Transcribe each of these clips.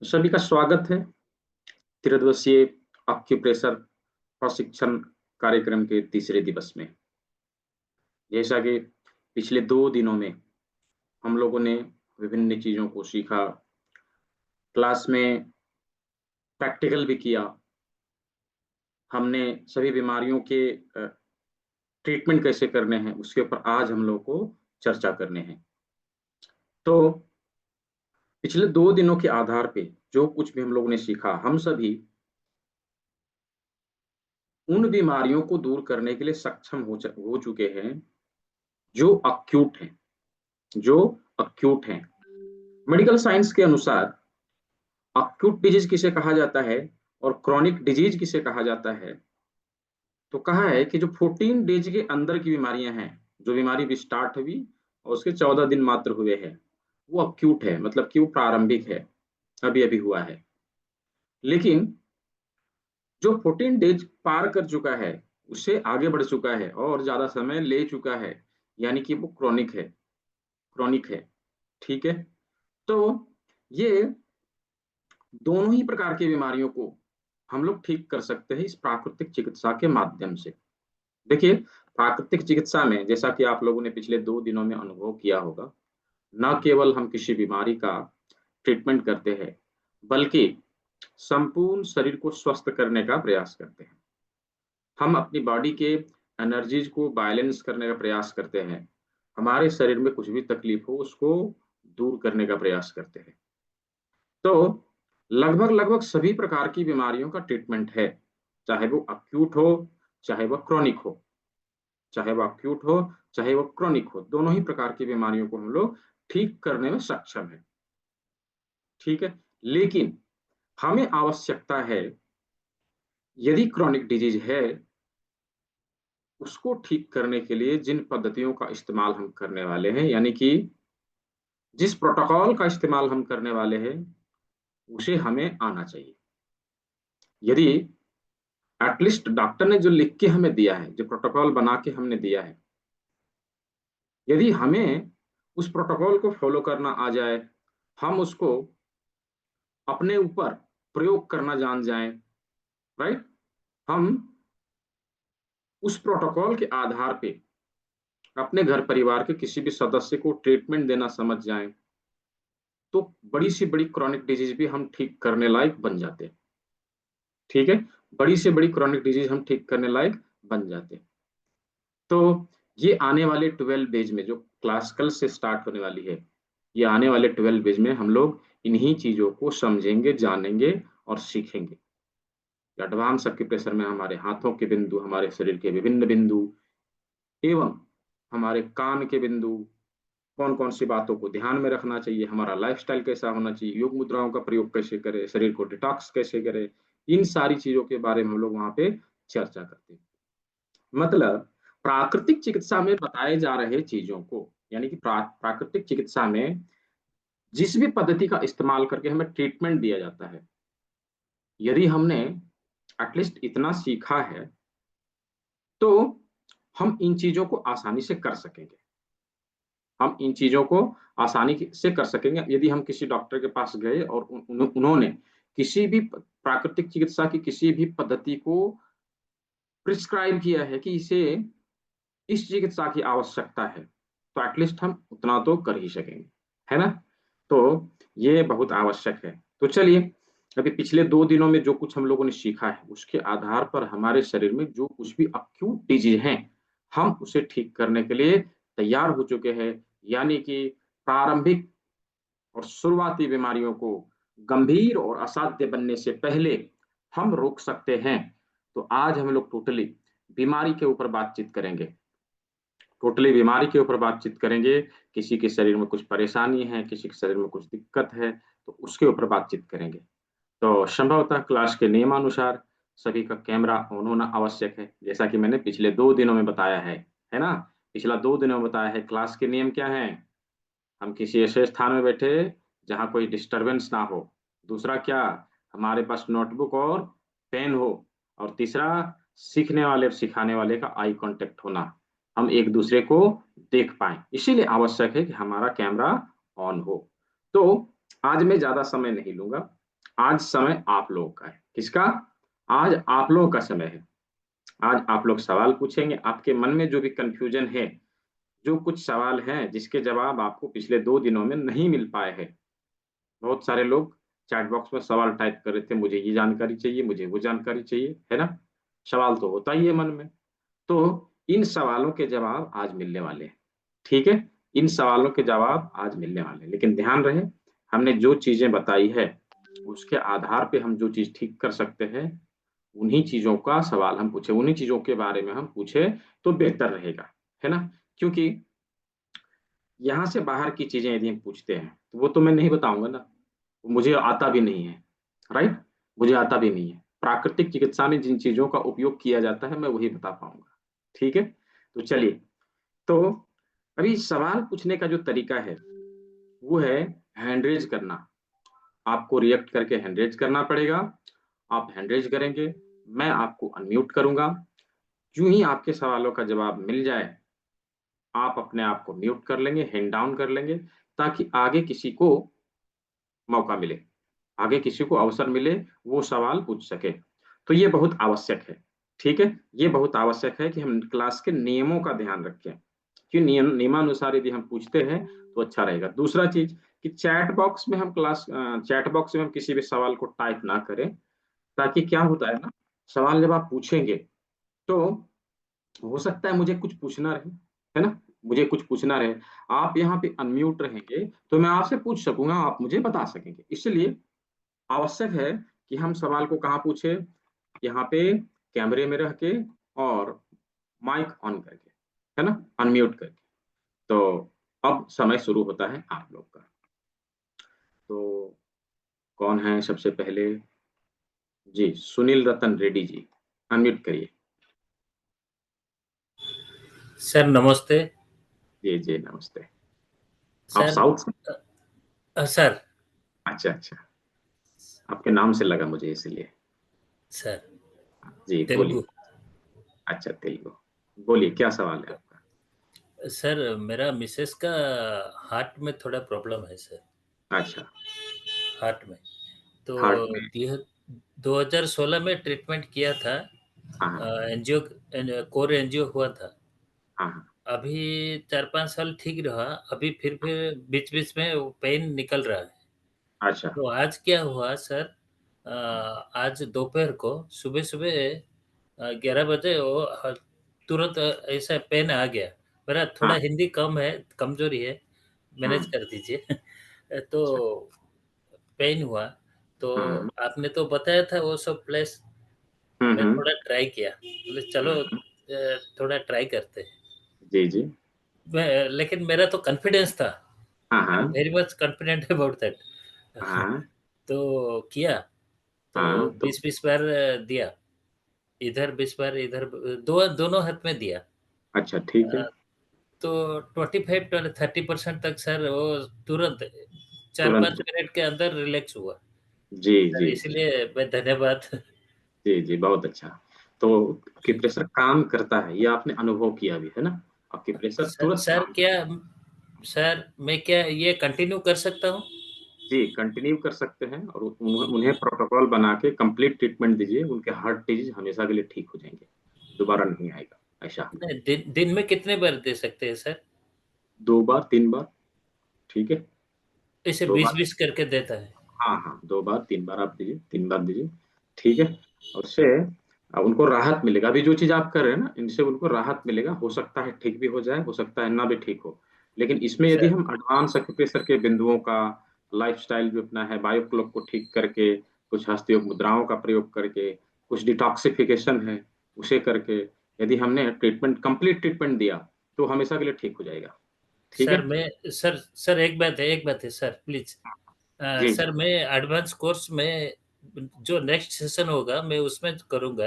सभी का स्वागत है त्रिदिवसीय ऑक्यूप्रेशर प्रशिक्षण कार्यक्रम के तीसरे दिवस में। जैसा कि पिछले 2 दिनों में हम लोगों ने विभिन्न चीजों को सीखा, क्लास में प्रैक्टिकल भी किया। हमने सभी बीमारियों के ट्रीटमेंट कैसे करने हैं उसके ऊपर आज हम लोग को चर्चा करने हैं। तो पिछले 2 दिनों के आधार पे जो कुछ भी हम लोगों ने सीखा, हम सभी उन बीमारियों को दूर करने के लिए सक्षम हो चुके हैं जो अक्यूट हैं। जो अक्यूट हैं, मेडिकल साइंस के अनुसार अक्यूट डिजीज किसे कहा जाता है और क्रॉनिक डिजीज किसे कहा जाता है। तो कहा है कि जो 14 डेज के अंदर की बीमारियां हैं, जो बीमारी भी स्टार्ट हुई और उसके 14 दिन मात्र हुए हैं, वो अक्यूट है, मतलब कि वो प्रारंभिक है, अभी अभी हुआ है। लेकिन जो 14 डेज पार कर चुका है, उससे आगे बढ़ चुका है और ज्यादा समय ले चुका है, यानी कि वो क्रॉनिक है। क्रॉनिक है, ठीक है। तो ये दोनों ही प्रकार की बीमारियों को हम लोग ठीक कर सकते हैं इस प्राकृतिक चिकित्सा के माध्यम से। देखिए, प्राकृतिक चिकित्सा में जैसा कि आप लोगों ने पिछले 2 दिनों में अनुभव किया होगा, न केवल हम किसी बीमारी का ट्रीटमेंट करते हैं, बल्कि संपूर्ण शरीर को स्वस्थ करने का प्रयास करते हैं। हम अपनी बॉडी के एनर्जीज को बैलेंस करने का प्रयास करते हैं। हमारे शरीर में कुछ भी तकलीफ हो उसको दूर करने का प्रयास करते हैं। तो लगभग लगभग सभी प्रकार की बीमारियों का ट्रीटमेंट है, चाहे वो अक्यूट हो, चाहे वह क्रॉनिक हो। चाहे वो अक्यूट हो, चाहे वो क्रॉनिक हो, दोनों ही प्रकार की बीमारियों को हम लोग ठीक करने में सक्षम है। ठीक है। लेकिन हमें आवश्यकता है, यदि क्रॉनिक डिजीज है, उसको ठीक करने के लिए जिन पद्धतियों का इस्तेमाल हम करने वाले हैं, यानी कि जिस प्रोटोकॉल का इस्तेमाल हम करने वाले हैं, उसे हमें आना चाहिए। यदि एटलीस्ट डॉक्टर ने जो लिख के हमें दिया है, जो प्रोटोकॉल बना के हमने दिया है, यदि हमें उस प्रोटोकॉल को फॉलो करना आ जाए, हम उसको अपने ऊपर प्रयोग करना जान जाएं, राइट, हम उस प्रोटोकॉल के आधार पे अपने घर परिवार के किसी भी सदस्य को ट्रीटमेंट देना समझ जाएं, तो बड़ी से बड़ी क्रॉनिक डिजीज भी हम ठीक करने लायक बन जाते हैं। ठीक है। बड़ी से बड़ी क्रॉनिक डिजीज हम ठीक करने लायक बन जाते हैं। तो ये आने वाले 12 डेज में जो क्लास कल से स्टार्ट होने वाली है, ये आने वाले 12 डेज में हम लोग इन्हीं चीजों को समझेंगे, जानेंगे और सीखेंगे। एडवांस एक्यूप्रेशर में हमारे हाथों के बिंदु, हमारे शरीर के विभिन्न बिंदु एवं हमारे कान के बिंदु, कौन कौन सी बातों को ध्यान में रखना चाहिए, हमारा लाइफस्टाइल कैसा होना चाहिए, योग मुद्राओं का प्रयोग कैसे करें, शरीर को डिटॉक्स कैसे करें, इन सारी चीजों के बारे में हम लोग वहां पे चर्चा करते हैं। मतलब प्राकृतिक चिकित्सा में बताए जा रहे चीजों को, यानी कि प्राकृतिक चिकित्सा में जिस भी पद्धति का इस्तेमाल करके हमें ट्रीटमेंट दिया जाता है, यदि हमने एटलीस्ट इतना सीखा है, तो हम इन चीजों को आसानी से कर सकेंगे। हम इन चीजों को आसानी से कर सकेंगे। यदि हम किसी डॉक्टर के पास गए और उन्होंने किसी भी प्राकृतिक चिकित्सा की किसी भी पद्धति को प्रिस्क्राइब किया है कि इसे इस चिकित्सा की आवश्यकता है, तो एटलीस्ट हम उतना तो कर ही सकेंगे, है ना। तो ये बहुत आवश्यक है। तो चलिए, अभी पिछले 2 दिनों में जो कुछ हम लोगों ने सीखा है, उसके आधार पर हमारे शरीर में जो कुछ भी अक्यूट डिजीज हैं, हम उसे ठीक करने के लिए तैयार हो चुके हैं। यानी कि प्रारंभिक और शुरुआती बीमारियों को गंभीर और असाध्य बनने से पहले हम रोक सकते हैं। तो आज हम लोग टोटली बीमारी के ऊपर बातचीत करेंगे। टोटली बीमारी के ऊपर बातचीत करेंगे। किसी के शरीर में कुछ परेशानी है, किसी के शरीर में कुछ दिक्कत है, तो उसके ऊपर बातचीत करेंगे। तो संभवतः क्लास के नियमानुसार सभी का कैमरा ऑन होना आवश्यक है, जैसा कि मैंने पिछले 2 दिनों में बताया है ना। पिछला 2 दिनों में बताया है क्लास के नियम क्या है। हम किसी ऐसे स्थान में बैठे जहाँ कोई डिस्टरबेंस ना हो। दूसरा क्या, हमारे पास नोटबुक और पेन हो। और तीसरा, सीखने वाले और सिखाने वाले का आई कांटेक्ट होना, हम एक दूसरे को देख पाए, इसीलिए आवश्यक है कि हमारा कैमरा ऑन हो। तो आज मैं ज्यादा समय नहीं लूंगा, आज समय आप लोगों का है। किसका? आज आप लोगों का समय है। आज आप लोग सवाल पूछेंगे, आपके मन में जो भी कंफ्यूजन है, जो कुछ सवाल हैं जिसके जवाब आपको पिछले 2 दिनों में नहीं मिल पाए हैं। बहुत सारे लोग चैट बॉक्स में सवाल टाइप कर रहे थे, मुझे ये जानकारी चाहिए, मुझे वो जानकारी चाहिए, है ना? सवाल तो होता ही है मन में। तो इन सवालों के जवाब आज मिलने वाले हैं। ठीक है? इन सवालों के जवाब आज मिलने वाले हैं, लेकिन ध्यान रहे, हमने जो चीजें बताई है उसके आधार पे हम जो चीज ठीक कर सकते हैं, उन्हीं चीजों का सवाल हम पूछे, उन्हीं चीजों के बारे में हम पूछे तो बेहतर रहेगा, है ना? क्योंकि यहाँ से बाहर की चीजें यदि हम पूछते हैं तो वो तो मैं नहीं बताऊंगा ना, मुझे आता भी नहीं है। राइट? मुझे आता भी नहीं है। प्राकृतिक चिकित्सा में जिन चीजों का उपयोग किया जाता है मैं वही बता पाऊंगा। ठीक है? तो चलिए, तो अभी सवाल पूछने का जो तरीका है वो है हैंड रेज करना। आपको रिएक्ट करके हैंड रेज करना पड़ेगा। आप हैंड रेज करेंगे, मैं आपको अनम्यूट करूंगा। यूं ही आपके सवालों का जवाब मिल जाए, आप अपने आप को म्यूट कर लेंगे, हैंड डाउन कर लेंगे, ताकि आगे किसी को मौका मिले, आगे किसी को अवसर मिले, वो सवाल पूछ सके। तो ये बहुत आवश्यक है। ठीक है? ये बहुत आवश्यक है कि हम क्लास के नियमों का ध्यान रखें, कि नियमानुसार यदि हम पूछते हैं तो अच्छा रहेगा। दूसरा चीज कि चैट बॉक्स में हम किसी भी सवाल को टाइप ना करें, ताकि क्या होता है ना, सवाल जब आप पूछेंगे तो हो सकता है मुझे कुछ पूछना रहे, है ना? मुझे कुछ पूछना रहे, आप यहाँ पे अनम्यूट रहेंगे तो मैं आपसे पूछ सकूंगा, आप मुझे बता सकेंगे। इसलिए आवश्यक है कि हम सवाल को कहाँ पूछे, यहाँ पे कैमरे में रह के और माइक ऑन करके, है ना, अनम्यूट करके। तो अब समय शुरू होता है आप लोग का। तो कौन है सबसे पहले? जी, सुनील रतन रेड्डी जी, अनम्यूट करिए। सर नमस्ते। जी जी नमस्ते। आप सर साउथ से? सर अच्छा अच्छा, आपके नाम से लगा मुझे इसलिए। सर जी बोलिए। तेलुगु। अच्छा, तेलुगु। बोलिए, क्या सवाल है आपका? सर मेरा मिसेस का हार्ट में थोड़ा प्रॉब्लम है सर। अच्छा। हार्ट में तो हार्ट में? 2016 में ट्रीटमेंट किया था। हाँ हाँ एनजीओ कोर एनजीओ हुआ था। हाँ हाँ। अभी 4-5 साल ठीक रहा। अभी फिर बीच बीच में वो पेन निकल रहा है। अच्छा। तो आज क्या हुआ सर, आज दोपहर को सुबह सुबह 11 बजे वो तुरंत ऐसा पेन आ गया। मेरा थोड़ा हाँ। हिंदी कम है, कमजोरी है, मैनेज हम्म। कर दीजिए। तो अच्छा। पेन हुआ, तो हम्म आपने तो बताया था वो सब प्लेस। मैं हम्म। थोड़ा ट्राई किया, बोले चलो हम्म। थोड़ा ट्राई करते हैं। जी जी। लेकिन मेरा तो कॉन्फिडेंस था। हाँ आई एम हाँ very much confident about that. हाँ तो किया, तो हाँ। तो 20-20 बार दिया। इधर 20 बार, इधर दोनों हाथ में दिया। अच्छा, ठीक है। अ, तो 25-30% तक सर वो तुरंत तुरंत? 4-5 मिनट के अंदर रिलैक्स हुआ। जी सर जी जी। इसलिए मैं धन्यवाद। जी जी, बहुत अच्छा। तो आपकी प्रेशर काम करता है, ये आपने अनुभव किया भी है ना? आपकी प्रेशर सर तुरंत सर काम क्या करता सर मैं क्या ये कंटिन्यू कर सकता हूँ? है। जी, कंटिन्यू कर सकते हैं, और उन्हें प्रोटोकॉल बना के कंप्लीट ट्रीटमेंट दीजिए, उनके हार्ट डिजीज हमेशा के लिए ठीक हो जाएंगे, दोबारा नहीं आएगा ऐसा। नहीं, दिन में कितने बार दे सकते हैं सर? 2 बार 3 बार, ठीक है? इसे दो 20 बार 20 करके देता है। हाँ हाँ, 2 बार 3 बार आप दीजिए, 3 बार दीजिए। ठीक है? और उससे उनको राहत मिलेगा। अभी जो चीज आप कर रहे हैं ना, इनसे उनको राहत मिलेगा। हो सकता है ठीक भी हो जाए, हो सकता है ना भी ठीक हो। लेकिन इसमें यदि सर हम एडवांस एक्यूप्रेशर के बिंदुओं का, लाइफस्टाइल जो अपना है, बायो क्लॉक को ठीक करके, कुछ हस्तयोग मुद्राओं का प्रयोग करके, कुछ डिटॉक्सिफिकेशन है उसे करके, यदि हमने ट्रीटमेंट, कंप्लीट ट्रीटमेंट दिया, तो हमेशा के लिए ठीक हो जाएगा। ठीक सर है? मैं सर सर एक बात है सर प्लीज। जी जी। सर मैं एडवांस कोर्स में जो नेक्स्ट सेशन होगा मैं उसमें करूंगा।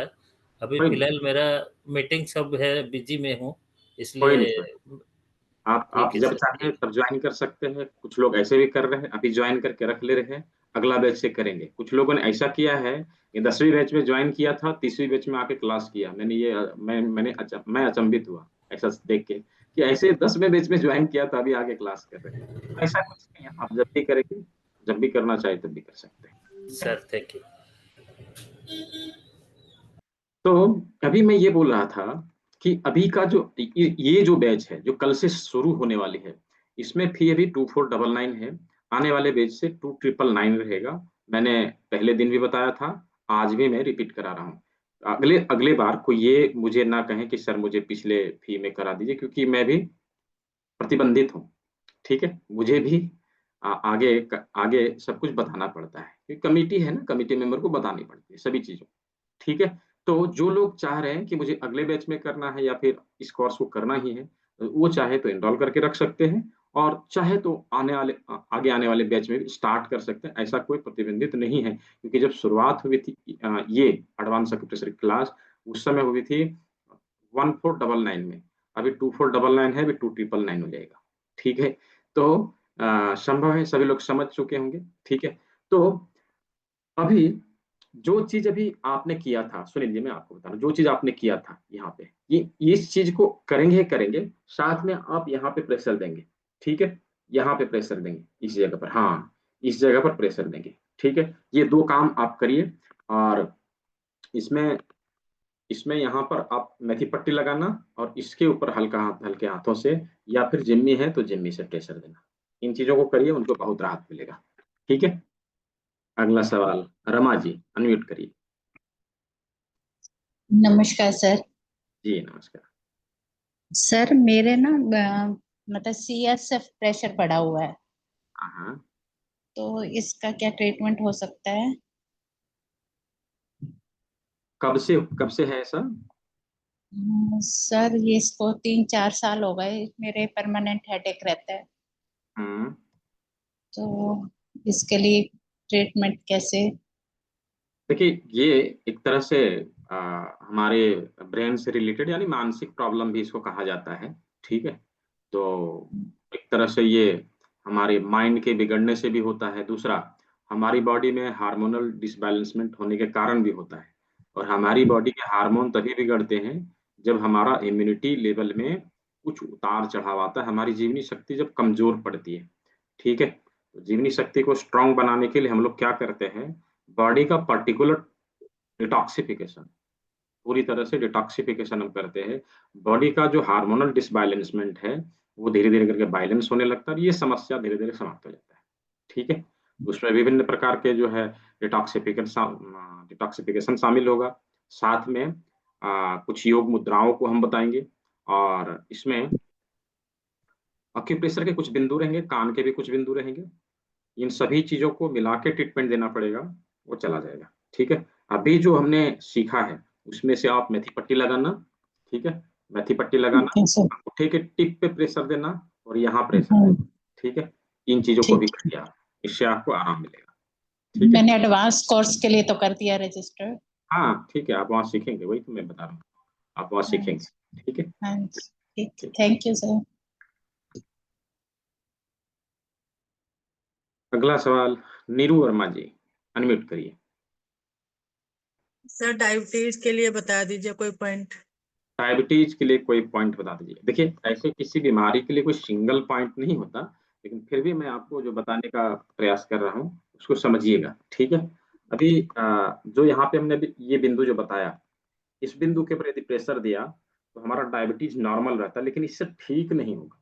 अभी कोई नहीं, फिलहाल मेरा मीटिंग सब है, बिजी में हूँ, कोई इसलिए। नहीं। आप ठीक है जब सर, चाहें ठीक है। तब ज्वाइन कर सकते हैं। कुछ लोग ऐसे भी कर रहे हैं, अभी ज्वाइन करके रख ले रहे हैं, अगला बैच से करेंगे। कुछ लोगों ने ऐसा किया है कि 10वीं बैच में ज्वाइन किया था, 30वीं बैच में आके क्लास किया। मैं अचंभित हुआ ऐसा देख के, कि ऐसे 10वें बैच में ज्वाइन किया था, अभी आगे क्लास कर रहे हैं। तो ऐसा कुछ नहीं है, आप जब भी करेंगे, जब भी करना चाहे तब भी कर सकते हैं। Sir thank you. तो अभी मैं ये बोल रहा था कि अभी का जो ये जो बैच है जो कल से शुरू होने वाली है, इसमें फी अभी 2499 है। आने वाले बैच से 2999 रहेगा। मैंने पहले दिन भी बताया था, आज भी मैं रिपीट करा रहा हूँ। अगले अगले बार कोई ये मुझे ना कहे कि सर मुझे पिछले फी में करा दीजिए, क्योंकि मैं भी प्रतिबंधित हूँ। ठीक है, मुझे भी आगे सब कुछ बताना पड़ता है, क्योंकि कमेटी है ना, कमेटी मेंबर को बतानी पड़ती है सभी चीजों। ठीक है, तो जो लोग चाह रहे हैं कि मुझे अगले बैच में करना है या फिर इस कोर्स को करना ही है, वो चाहे तो इनरोल करके रख सकते हैं, और चाहे तो आगे आने वाले बैच में भी स्टार्ट कर सकते हैं। ऐसा कोई प्रतिबंधित नहीं है, क्योंकि जब शुरुआत हुई थी ये एडवांस अक्यूप्रेशर क्लास, उस समय हुई थी 1499 में। अभी 2499 है, अभी 2999 हो जाएगा। ठीक है, तो संभव है सभी लोग समझ चुके होंगे। ठीक है, तो अभी जो चीज अभी आपने किया था, सुन लीजिए मैं आपको बता रहा हूँ, जो चीज आपने किया था यहाँ पे, ये इस चीज को करेंगे ही करेंगे, साथ में आप यहाँ पे प्रेशर देंगे। ठीक है, यहाँ पे प्रेशर देंगे इस जगह पर, हाँ इस जगह पर प्रेशर देंगे। ठीक है, ये दो काम आप करिए। और इसमें इसमें यहाँ पर आप मेथी पट्टी लगाना, और इसके ऊपर हल्के हाथों से, या फिर जिम्मी है तो जिम्मी से प्रेशर देना। इन चीजों को करिए, उनको बहुत राहत मिलेगा। ठीक है, अगला सवाल, रमा जी अनम्यूट करिए। नमस्कार सर। जी नमस्कार। सर मेरे ना मतलब CSF प्रेशर बढ़ा हुआ है, हाँ, तो इसका क्या ट्रीटमेंट हो सकता है? कब से है ऐसा? सर ये इसको 3-4 साल हो गए, मेरे परमानेंट हेडेक रहता है, हम्म तो इसके लिए ट्रीटमेंट कैसे? देखिए, ये एक तरह से आ, हमारे ब्रेन से रिलेटेड, यानी मानसिक प्रॉब्लम भी इसको कहा जाता है। ठीक है, तो एक तरह से ये हमारे माइंड के बिगड़ने से भी होता है। दूसरा, हमारी बॉडी में हार्मोनल डिसबैलेंसमेंट होने के कारण भी होता है। और हमारी बॉडी के हार्मोन तभी बिगड़ते हैं जब हमारा इम्यूनिटी लेवल में कुछ उतार चढ़ाव आता है, हमारी जीवनी शक्ति जब कमजोर पड़ती है। ठीक है, तो जीवनी शक्ति को स्ट्रांग बनाने के लिए हम लोग क्या करते हैं, बॉडी का पर्टिकुलर डिटॉक्सिफिकेशन, पूरी तरह से डिटॉक्सिफिकेशन हम करते हैं। बॉडी का जो हार्मोनल डिसबैलेंसमेंट है, वो धीरे धीरे करके बैलेंस होने लगता है, और ये समस्या धीरे धीरे समाप्त हो जाता है। ठीक है, उसमें विभिन्न प्रकार के जो है डिटॉक्सिफिकेशन शामिल होगा। साथ में कुछ योग मुद्राओं को हम बताएंगे, और इसमें अक्यूप्रेशर के कुछ बिंदु रहेंगे, कान के भी कुछ बिंदु रहेंगे। इन सभी चीजों को मिला के ट्रीटमेंट देना पड़ेगा, वो चला जाएगा। ठीक है, अभी जो हमने सीखा है उसमें से आप मेथी पट्टी लगाना। ठीक है, मेथी पट्टी लगाना, ओके सर। अंगूठे के टिप पे प्रेशर देना, और यहाँ प्रेशर हाँ, देना। ठीक है, इन चीजों को भी ठीक। करिए आप, इससे आपको आराम मिलेगा। ठीक है, मैंने एडवांस कोर्स के लिए तो कर दिया रजिस्टर। हाँ ठीक है, आप वहाँ सीखेंगे, वही तो मैं बता रहा हूँ, आप वहाँ हाँ सीखेंगे। ठीक है, हाँ, ठीक। ठीक। Thank you sir. अगला सवाल, नीरू वर्मा जी अनम्यूट करिए। सर डायबिटीज के लिए बता दीजिए कोई पॉइंट। डायबिटीज के लिए कोई पॉइंट बता दीजिए। देखिए, ऐसे किसी बीमारी के लिए कोई सिंगल पॉइंट नहीं होता, लेकिन फिर भी मैं आपको जो बताने का प्रयास कर रहा हूँ उसको समझिएगा। ठीक है, अभी जो यहाँ पे हमने अभी ये बिंदु जो बताया, इस बिंदु के ऊपर यदि प्रेशर दिया तो हमारा डायबिटीज नॉर्मल रहता है, लेकिन इससे ठीक नहीं होगा।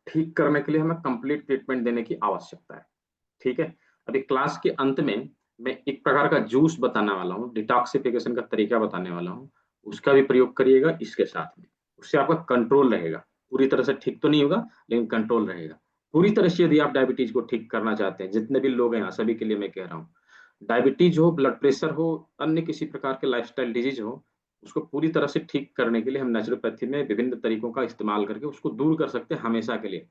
ठीक करने के लिए हमें कंप्लीट ट्रीटमेंट देने की आवश्यकता है। ठीक है, अभी क्लास के अंत में मैं एक प्रकार का जूस बताने वाला हूँ, डिटॉक्सिफिकेशन का तरीका बताने वाला हूँ, उसका भी प्रयोग करिएगा इसके साथ में। उससे आपका कंट्रोल रहेगा, पूरी तरह से ठीक तो नहीं होगा, लेकिन कंट्रोल रहेगा पूरी तरह से। यदि आप डायबिटीज को ठीक करना चाहते हैं, जितने भी लोग हैं यहाँ सभी के लिए मैं कह रहा हूँ, डायबिटीज हो, ब्लड प्रेशर हो, अन्य किसी प्रकार के लाइफस्टाइल डिजीज हो, उसको पूरी तरह से ठीक करने के लिए हम नेचुरोपैथी में विभिन्न तरीकों का इस्तेमाल करके उसको दूर कर सकते हैं हमेशा के लिए।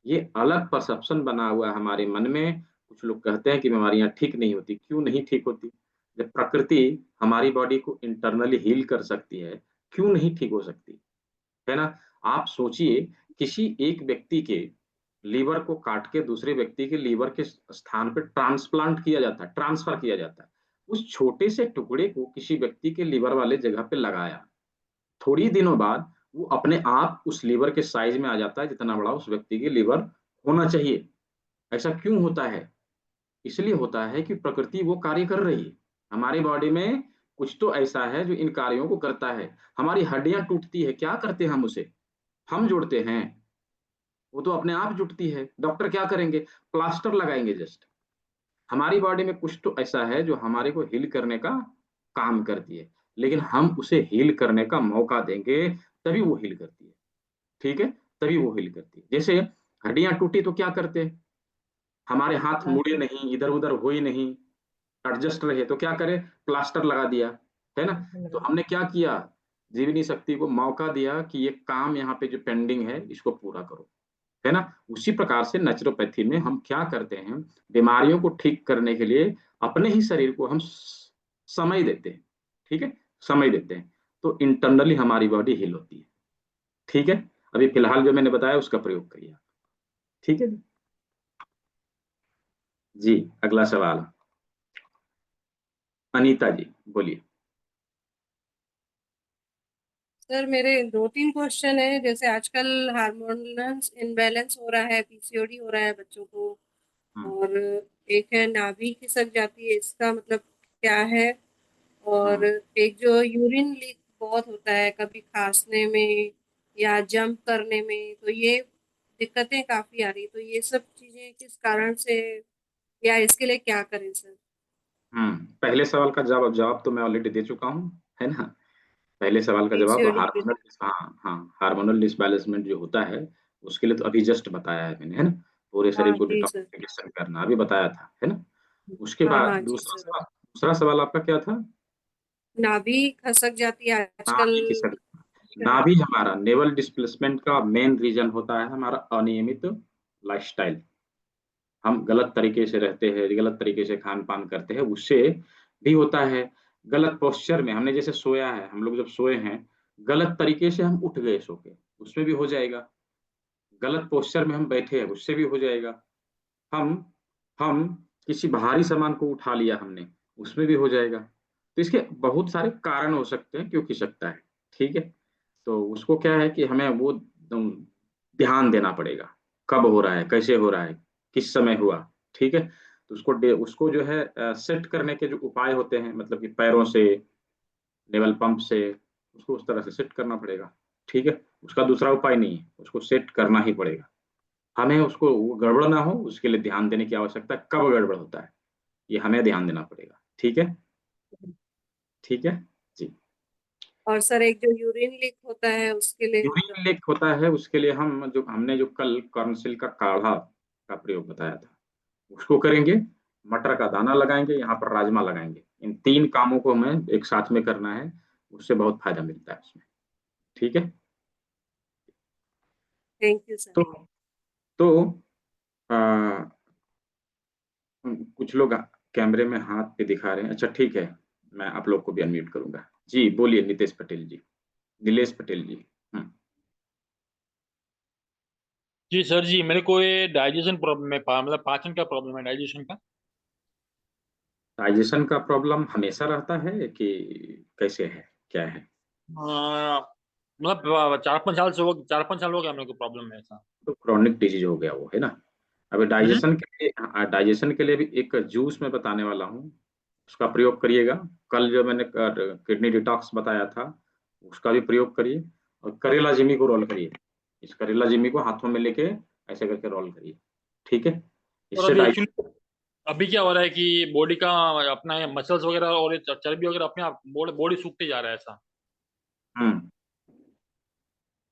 ये अलग परसेप्शन बना हुआ है हमारे मन में। कुछ लोग कहते हैं कि बीमारियां ठीक नहीं होती, क्यों नहीं ठीक होती? जब प्रकृति हमारी बॉडी को इंटरनली हील कर सकती है, क्यों नहीं ठीक हो सकती? है ना? आप सोचिए, किसी एक व्यक्ति के लीवर को काट के दूसरे व्यक्ति के लीवर के स्थान पर ट्रांसप्लांट किया जाता है, ट्रांसफर किया जाता है। उस छोटे से टुकड़े को किसी व्यक्ति के लीवर वाले जगह पे लगाया, थोड़ी दिनों बाद वो अपने आप उस लीवर के साइज में आ जाता है जितना बड़ा उस व्यक्ति की लीवर होना चाहिए। ऐसा क्यों होता है? इसलिए होता है कि प्रकृति वो कार्य कर रही है। हमारी बॉडी में कुछ तो ऐसा है जो इन कार्यों को करता है। हमारी हड्डियां टूटती है, क्या करते हैं हम उसे? हम जोड़ते हैं, वो तो अपने आप जुटती है। डॉक्टर क्या करेंगे? प्लास्टर लगाएंगे जस्ट। हमारी बॉडी में कुछ तो ऐसा है जो हमारे को हील करने का काम करती है, लेकिन हम उसे हील करने का मौका देंगे तभी वो हील करती है। ठीक है, तभी वो हील करती है। जैसे हड्डियां टूटी तो क्या करते हैं? हमारे हाथ मुड़े नहीं, इधर उधर हो ही नहीं, एडजस्ट रहे, तो क्या करे? प्लास्टर लगा दिया, है ना? तो हमने क्या किया? जीवनी शक्ति को मौका दिया कि ये काम यहाँ पे जो पेंडिंग है इसको पूरा करो, है ना? उसी प्रकार से नेचुरोपैथी में हम क्या करते हैं? बीमारियों को ठीक करने के लिए अपने ही शरीर को हम समय देते हैं। ठीक है, समय देते हैं, तो इंटरनली हमारी बॉडी हील होती है। ठीक है, अभी फिलहाल जो मैंने बताया उसका प्रयोग करिए। ठीक है जी, अगला सवाल अनीता जी, बोलिए। सर मेरे 2-3 क्वेश्चन है। जैसे आजकल हार्मोनल इनबैलेंस हो रहा है, पीसीओडी हो रहा है बच्चों को, हम्म, और एक है नाभि खिसक जाती है, इसका मतलब क्या है? और हम्म, एक जो यूरिन लीक बहुत होता है कभी खांसने में या जंप करने में, तो ये दिक्कतें काफी आ रही, तो ये सब चीजें किस कारण से, या इसके लिए क्या करें सर? पहले सवाल का जवाब जवाब तो मैं ऑलरेडी दे चुका हूँ, है ना? पहले सवाल का जवाब पीसीओडी के हार्मोनल, लिए। हाँ हाँ, हार्मोनल डिसबैलेंसमेंट जो होता है उसके लिए तो अभी जस्ट बताया है मैंने, है ना? पूरे शरीर हाँ को जी सर। डिटॉक्सिफिकेशन करना अभी बताया था, है ना? उसके हाँ बाद हाँ जी सर। दूसरा सवाल आपका क्या था? नाभि खसक जाती है आजकल। नाभि की सर, नाभि हमारा नेवल डिस्प्लेसमेंट का मेन रीजन होता है हमारा अनियमित लाइफस्टाइल। हम गलत तरीके से रहते हैं, गलत तरीके से खान पान करते हैं, उससे भी होता है। गलत पोस्चर में हमने जैसे सोया है, हम लोग जब सोए हैं गलत तरीके से हम उठ गए सो के, उसमें भी हो जाएगा। गलत पोस्चर में हम बैठे हैं, उससे भी हो जाएगा। हम हम किसी भारी सामान को उठा लिया हमने, उसमें भी हो जाएगा। तो इसके बहुत सारे कारण हो सकते हैं क्यों खिसकता है। ठीक है, तो उसको क्या है कि हमें वो ध्यान देना पड़ेगा, कब हो रहा है, कैसे हो रहा है, किस समय हुआ। ठीक है, तो उसको जो है सेट करने के जो उपाय होते हैं, मतलब कि पैरों से, लेवल पंप से उसको उस तरह से सेट करना पड़ेगा। ठीक है, उसका दूसरा उपाय नहीं है, उसको सेट करना ही पड़ेगा। हमें उसको वो गड़बड़ ना हो उसके लिए ध्यान देने की आवश्यकता है। कब गड़बड़ होता है ये हमें ध्यान देना पड़ेगा। ठीक है, ठीक है जी। और सर एक जो यूरिन लीक होता है उसके लिए मतलब। यूरिन लीक होता है उसके लिए हमने जो कल कॉर्नसिल का काढ़ा का प्रयोग बताया था उसको करेंगे। मटर का दाना लगाएंगे, यहाँ पर राजमा लगाएंगे। इन 3 कामों को हमें एक साथ में करना है, उससे बहुत फायदा मिलता है उसमें। ठीक है, थैंक यू सर। तो तो आ, कुछ लोग कैमरे में हाथ पे दिखा रहे हैं। अच्छा ठीक है, मैं आप लोग को भी अनम्यूट करूंगा। जी बोलिए नितेश पटेल जी, नीलेश पटेल जी। हम्म, जी सर जी, मेरे को ये डाइजेशन प्रॉब्लम है, मतलब पाचन का प्रॉब्लम है, डाइजेशन का। डाइजेशन का प्रॉब्लम हमेशा रहता है कि कैसे है, क्या है? मतलब 4-5 साल हो गया मेरे को प्रॉब्लम है ऐसा। तो क्रॉनिक डिजीज हो गया वो, है ना? अभी हम्म। डाइजेशन के लिए भी एक जूस मैं बताने वाला हूँ, उसका प्रयोग करिएगा। कल जो मैंने किडनी डिटॉक्स बताया था उसका भी प्रयोग करिए। और करेला जिमी को रोल करिए, इस करेला जिमी को हाथों में लेके ऐसे करके रोल करिए। ठीक है, और इससे अभी डाइजेशन। एक्चुअली अभी क्या हो रहा है कि बॉडी का अपना मसल्स वगैरह और ये चर्बी वगैरह अपने आप बॉडी सूखते जा रहा है ऐसा। हम्म,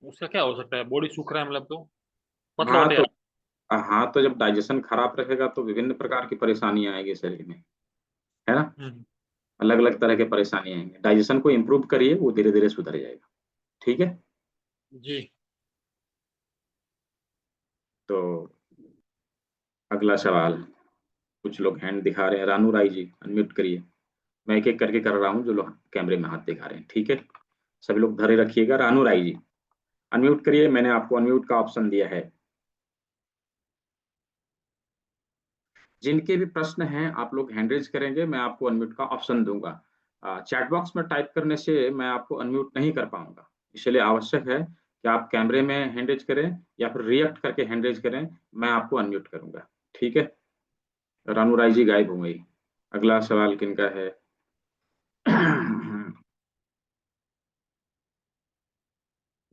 उसका क्या हो सकता है? बॉडी सूख रहा है मतलब, तो पतला हाँ होते जा तो रहा हाँ तो जब डाइजेशन खराब रहेगा तो विभिन्न प्रकार की परेशानियां आएगी शरीर में, है ना? है। अलग अलग तरह की परेशानी आएंगे। डाइजेशन को इम्प्रूव करिए, वो धीरे धीरे सुधर जाएगा। ठीक है, जी। तो अगला सवाल, कुछ लोग हैंड दिखा रहे हैं। रानू राय जी अनम्यूट करिए। मैं एक एक करके कर रहा हूँ जो लोग कैमरे में हाथ दिखा रहे हैं। ठीक है, सभी लोग धरे रखिएगा। रानू राय जी अनम्यूट करिए, मैंने आपको अनम्यूट का ऑप्शन दिया है। जिनके भी प्रश्न हैं आप लोग हैंड रेज करेंगे, मैं आपको अनम्यूट का ऑप्शन दूंगा। चैट बॉक्स में टाइप करने से मैं आपको अनम्यूट नहीं कर पाऊंगा, इसलिए आवश्यक है कि आप कैमरे में हैंड रेज करें या फिर रिएक्ट करके हैंड रेज करें, मैं आपको अनम्यूट करूंगा। ठीक है, रानू राय जी गायब हो गई। अगला सवाल किनका है?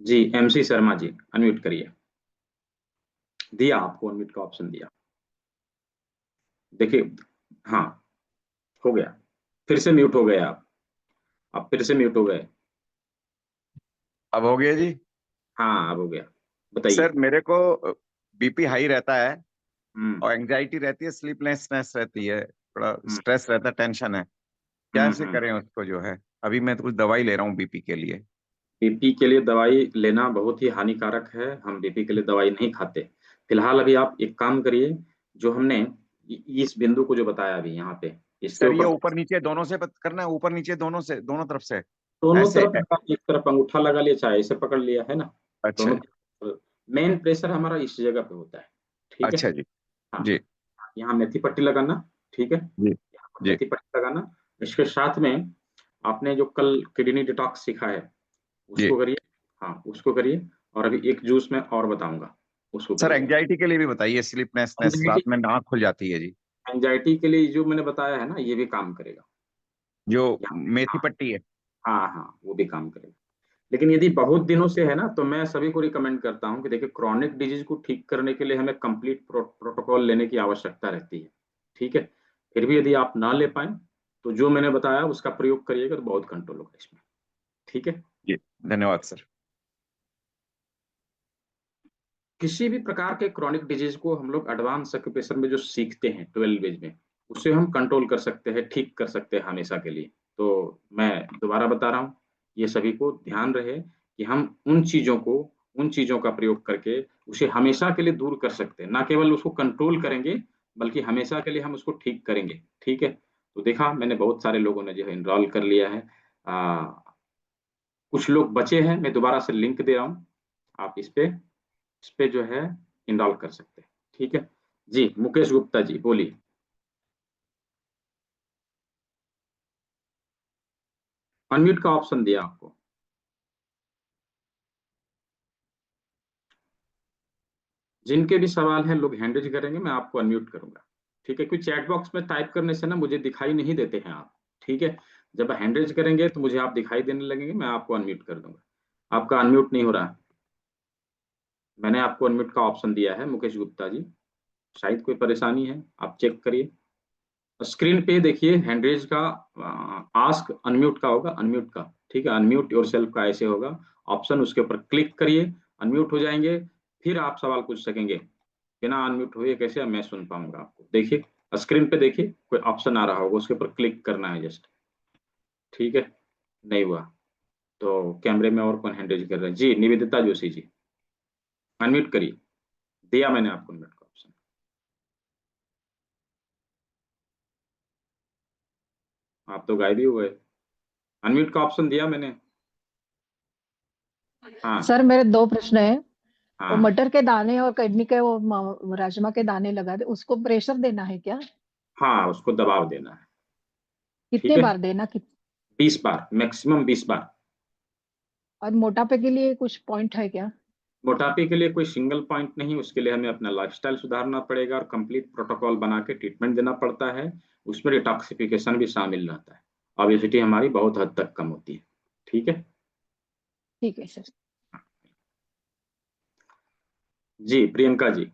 जी MC शर्मा जी, अनम्यूट करिए। दिया, आपको अनम्यूट का ऑप्शन दिया। देखिए, हाँ, हो गया। फिर से म्यूट हो गए आप फिर से म्यूट हो गए। अब हो गया जी। हाँ, अब हो गया, बताइए। सर मेरे को बीपी हाई रहता है हम्म और एंजाइटी रहती है, स्लीपलेसनेस रहती है, थोड़ा हम्म स्ट्रेस रहता है, टेंशन है। कैसे हम्म। करें उसको जो है? अभी मैं तो कुछ दवाई ले रहा हूँ बीपी के लिए। बीपी के लिए दवाई लेना बहुत ही हानिकारक है, हम बीपी के लिए दवाई नहीं खाते। फिलहाल अभी आप एक काम करिए, जो हमने इस बिंदु को जो बताया अभी यहाँ पे, इसके सर ये ऊपर ऊपर नीचे दोनों से करना है, ऊपर नीचे दोनों से, दोनों तरफ से दोनों ऐसे? तरफ आप एक तरफ अंगूठा लगा लिया, चाहे ऐसे पकड़ लिया है ना। अच्छा दोनों जी। तरफ मेन प्रेशर हमारा इस जगह पे होता है, ठीक है। अच्छा जी। हाँ, जी यहाँ मेथी पट्टी लगाना, ठीक है, जी यहाँ पर जी मेथी पट्टी लगाना। इसके साथ में आपने जो कल किडनी डिटॉक्स सीखा है, जी। उसको करिए। हाँ, उसको करिए। और अभी एक जूस मैं और बताऊंगा, उसको सर करिएगा। एंजाइटी के लिए भी बताइए, स्लीपनेसनेस, एंजाइटी रात में आँख खुल जाती है जी। एंजाइटी के लिए जो मैंने बताया है ना, ये भी काम करेगा। जो यहाँ पे मेथी हाँ, पट्टी है। हाँ हाँ, वो भी काम करेगा। लेकिन यदि बहुत दिनों से है ना, तो मैं सभी को रिकमेंड करता हूँ कि देखिए, क्रॉनिक डिजीज को ठीक करने के लिए हमें कंप्लीट प्रोटोकॉल लेने की आवश्यकता रहती है, ठीक है। फिर भी यदि आप ना ले पाए, तो जो मैंने बताया उसका प्रयोग करिएगा, तो बहुत कंट्रोल होगा इसमें, ठीक है। जी धन्यवाद सर। किसी भी प्रकार के क्रॉनिक डिजीज को हम लोग एडवांस ऑक्यूपेशन में जो सीखते हैं 12 वेज में, उससे हम कंट्रोल कर सकते हैं, ठीक कर सकते हैं हमेशा के लिए। तो मैं दोबारा बता रहा हूँ, ये सभी को ध्यान रहे कि हम उन चीजों का प्रयोग करके उसे हमेशा के लिए दूर कर सकते हैं, ना केवल उसको कंट्रोल करेंगे, बल्कि हमेशा के लिए हम उसको ठीक करेंगे, ठीक है। तो देखा, मैंने बहुत सारे लोगों ने जो है इनरोल कर लिया है। आ, कुछ लोग बचे हैं, मैं दोबारा से लिंक दे रहा हूँ, आप इस पे जो है इनरोल कर सकते हैं, ठीक है। जी मुकेश गुप्ता जी, बोलिए। अनम्यूट का ऑप्शन दिया आपको। जिनके भी सवाल हैं, लोग हैंड रेज करेंगे, मैं आपको अनम्यूट करूंगा, ठीक है। कोई चैट बॉक्स में टाइप करने से ना मुझे दिखाई नहीं देते हैं आप, ठीक है। जब हैंड रेज करेंगे तो मुझे आप दिखाई देने लगेंगे, मैं आपको अनम्यूट कर दूंगा। आपका अनम्यूट नहीं हो रहा। मैंने आपको अनम्यूट का ऑप्शन दिया है मुकेश गुप्ता जी, शायद कोई परेशानी है, आप चेक करिए। स्क्रीन पे देखिए, हैंडरेज का आस्क अनम्यूट का होगा, अनम्यूट का, ठीक है। अनम्यूट योरसेल्फ का ऐसे होगा ऑप्शन, उसके ऊपर क्लिक करिए, अनम्यूट हो जाएंगे। फिर आप सवाल पूछ सकेंगे। बिना अनम्यूट हुए कैसे मैं सुन पाऊंगा आपको? देखिए, स्क्रीन पे देखिए, कोई ऑप्शन आ रहा होगा, उसके ऊपर क्लिक करना है जस्ट, ठीक है। नहीं हुआ तो कैमरे में और कौन हैंडरेज कर रहे हैं? जी निवेदिता जोशी जी, अनम्यूट करिए। दिया मैंने आपको अनम्यूट का ऑप्शन। आप तो गायब ही हुए। अनम्यूट का ऑप्शन दिया मैंने। हाँ सर मेरे दो प्रश्न है। वो हाँ मटर के दाने और किडनी के वो राजमा के दाने लगा दे, उसको प्रेशर देना है क्या? हाँ, उसको दबाव देना है, ठीक कितने है। बार देना? 20 बार, मैक्सिमम 20 बार। और मोटापे के लिए कुछ पॉइंट है क्या? मोटापे के लिए कोई सिंगल पॉइंट नहीं, उसके लिए हमें अपना लाइफस्टाइल सुधारना पड़ेगा और कंप्लीट प्रोटोकॉल बना के ट्रीटमेंट देना पड़ता है। उसमें डिटॉक्सिफिकेशन भी शामिल रहता है। ऑब्वियसिटी हमारी बहुत हद तक कम होती है, ठीक है। ठीक है सर। जी प्रियंका जी,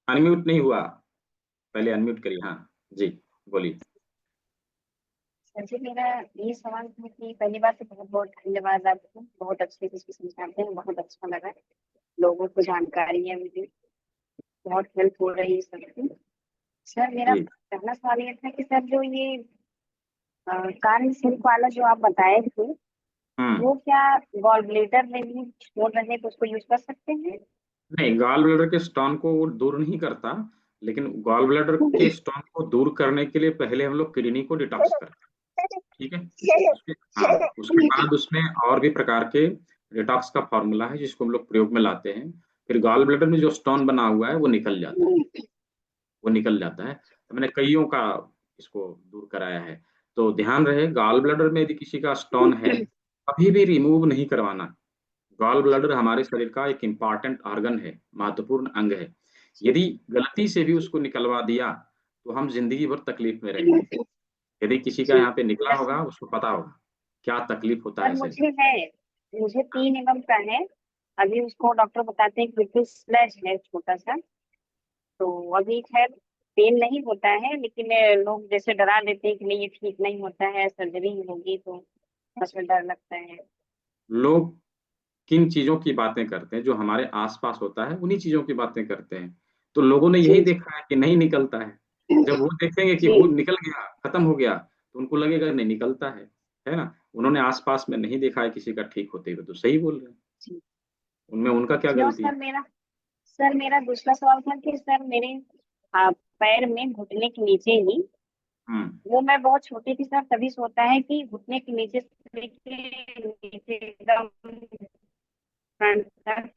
अनम्यूट नहीं हुआ, पहले अनम्यूट करिए। हाँ जी, बोलिए। सर जी मेरा ये सवाल था कि पहली बात तो बहुत बहुत धन्यवाद आपको, बहुत अच्छे से समझाते हैं, बहुत अच्छा लगा। लोगों को जानकारियां मिली, बहुत हेल्प हो रही है सबकी। सर मेरा जी पहला सवाल ये था कि सर जो ये कान सिल्क वाला जो आप बताए थे, हम्म। वो क्या गॉल ब्लेडर में भी छोड़ रहे तो उसको यूज कर सकते हैं? नहीं, गॉल ब्लैडर के स्टोन को वो दूर नहीं करता, लेकिन गॉल ब्लैडर के स्टोन को दूर करने के लिए पहले हम लोग किडनी को डिटॉक्स करते हैं, ठीक है। उसके हाँ, उसके बाद उसमें और भी प्रकार के डिटॉक्स का फॉर्मूला है जिसको हम लोग प्रयोग में लाते हैं। फिर गॉल ब्लैडर में जो स्टोन बना हुआ है वो निकल जाता है, वो निकल जाता है। तो मैंने कईयों का इसको दूर कराया है। तो ध्यान रहे, गॉल ब्लैडर में यदि किसी का स्टोन है, कभी भी रिमूव नहीं करवाना। गॉल ब्लैडर हमारे शरीर का एक इम्पॉर्टेंट ऑर्गन है, महत्वपूर्ण अंग है। यदि गलती से भी उसको निकलवा दिया तो हम जिंदगी भर तकलीफ में रहेंगे। यदि किसी का जी यहाँ पे निकला सर। होगा उसको पता होगा क्या तकलीफ होता सर है शरीर मुझे 3 mm का है। अभी उसको डॉक्टर बताते हैं कि स्लैश है छोटा सा, तो अभी खैर पेन नहीं होता है, लेकिन लोग जैसे डरा देते हैं कि नहीं ये ठीक नहीं होता है, सर्जरी होगी, तो बस में डर लगता है। में। लोग किन चीजों की बातें करते हैं, जो हमारे आसपास होता है उन्हीं चीजों की बातें करते हैं। तो लोगों ने यही जी देखा है कि नहीं निकलता है। जब वो देखेंगे कि जी वो निकल गया, खत्म हो गया, तो उनको लगेगा नहीं निकलता है ना। उन्होंने आसपास में नहीं देखा है किसी का ठीक होते हुए, तो सही बोल रहे हैं। जी। उनमें उनका क्या जी और गलती है? सर मेरा दूसरा सवाल था कि सर मेरे पैर में घुटने के नीचे ही, हम्म। वो मैं बहुत छोटी थी सर, तभी से होता है कि घुटने के नीचे से लेके नीचे एकदम फ्रंट तक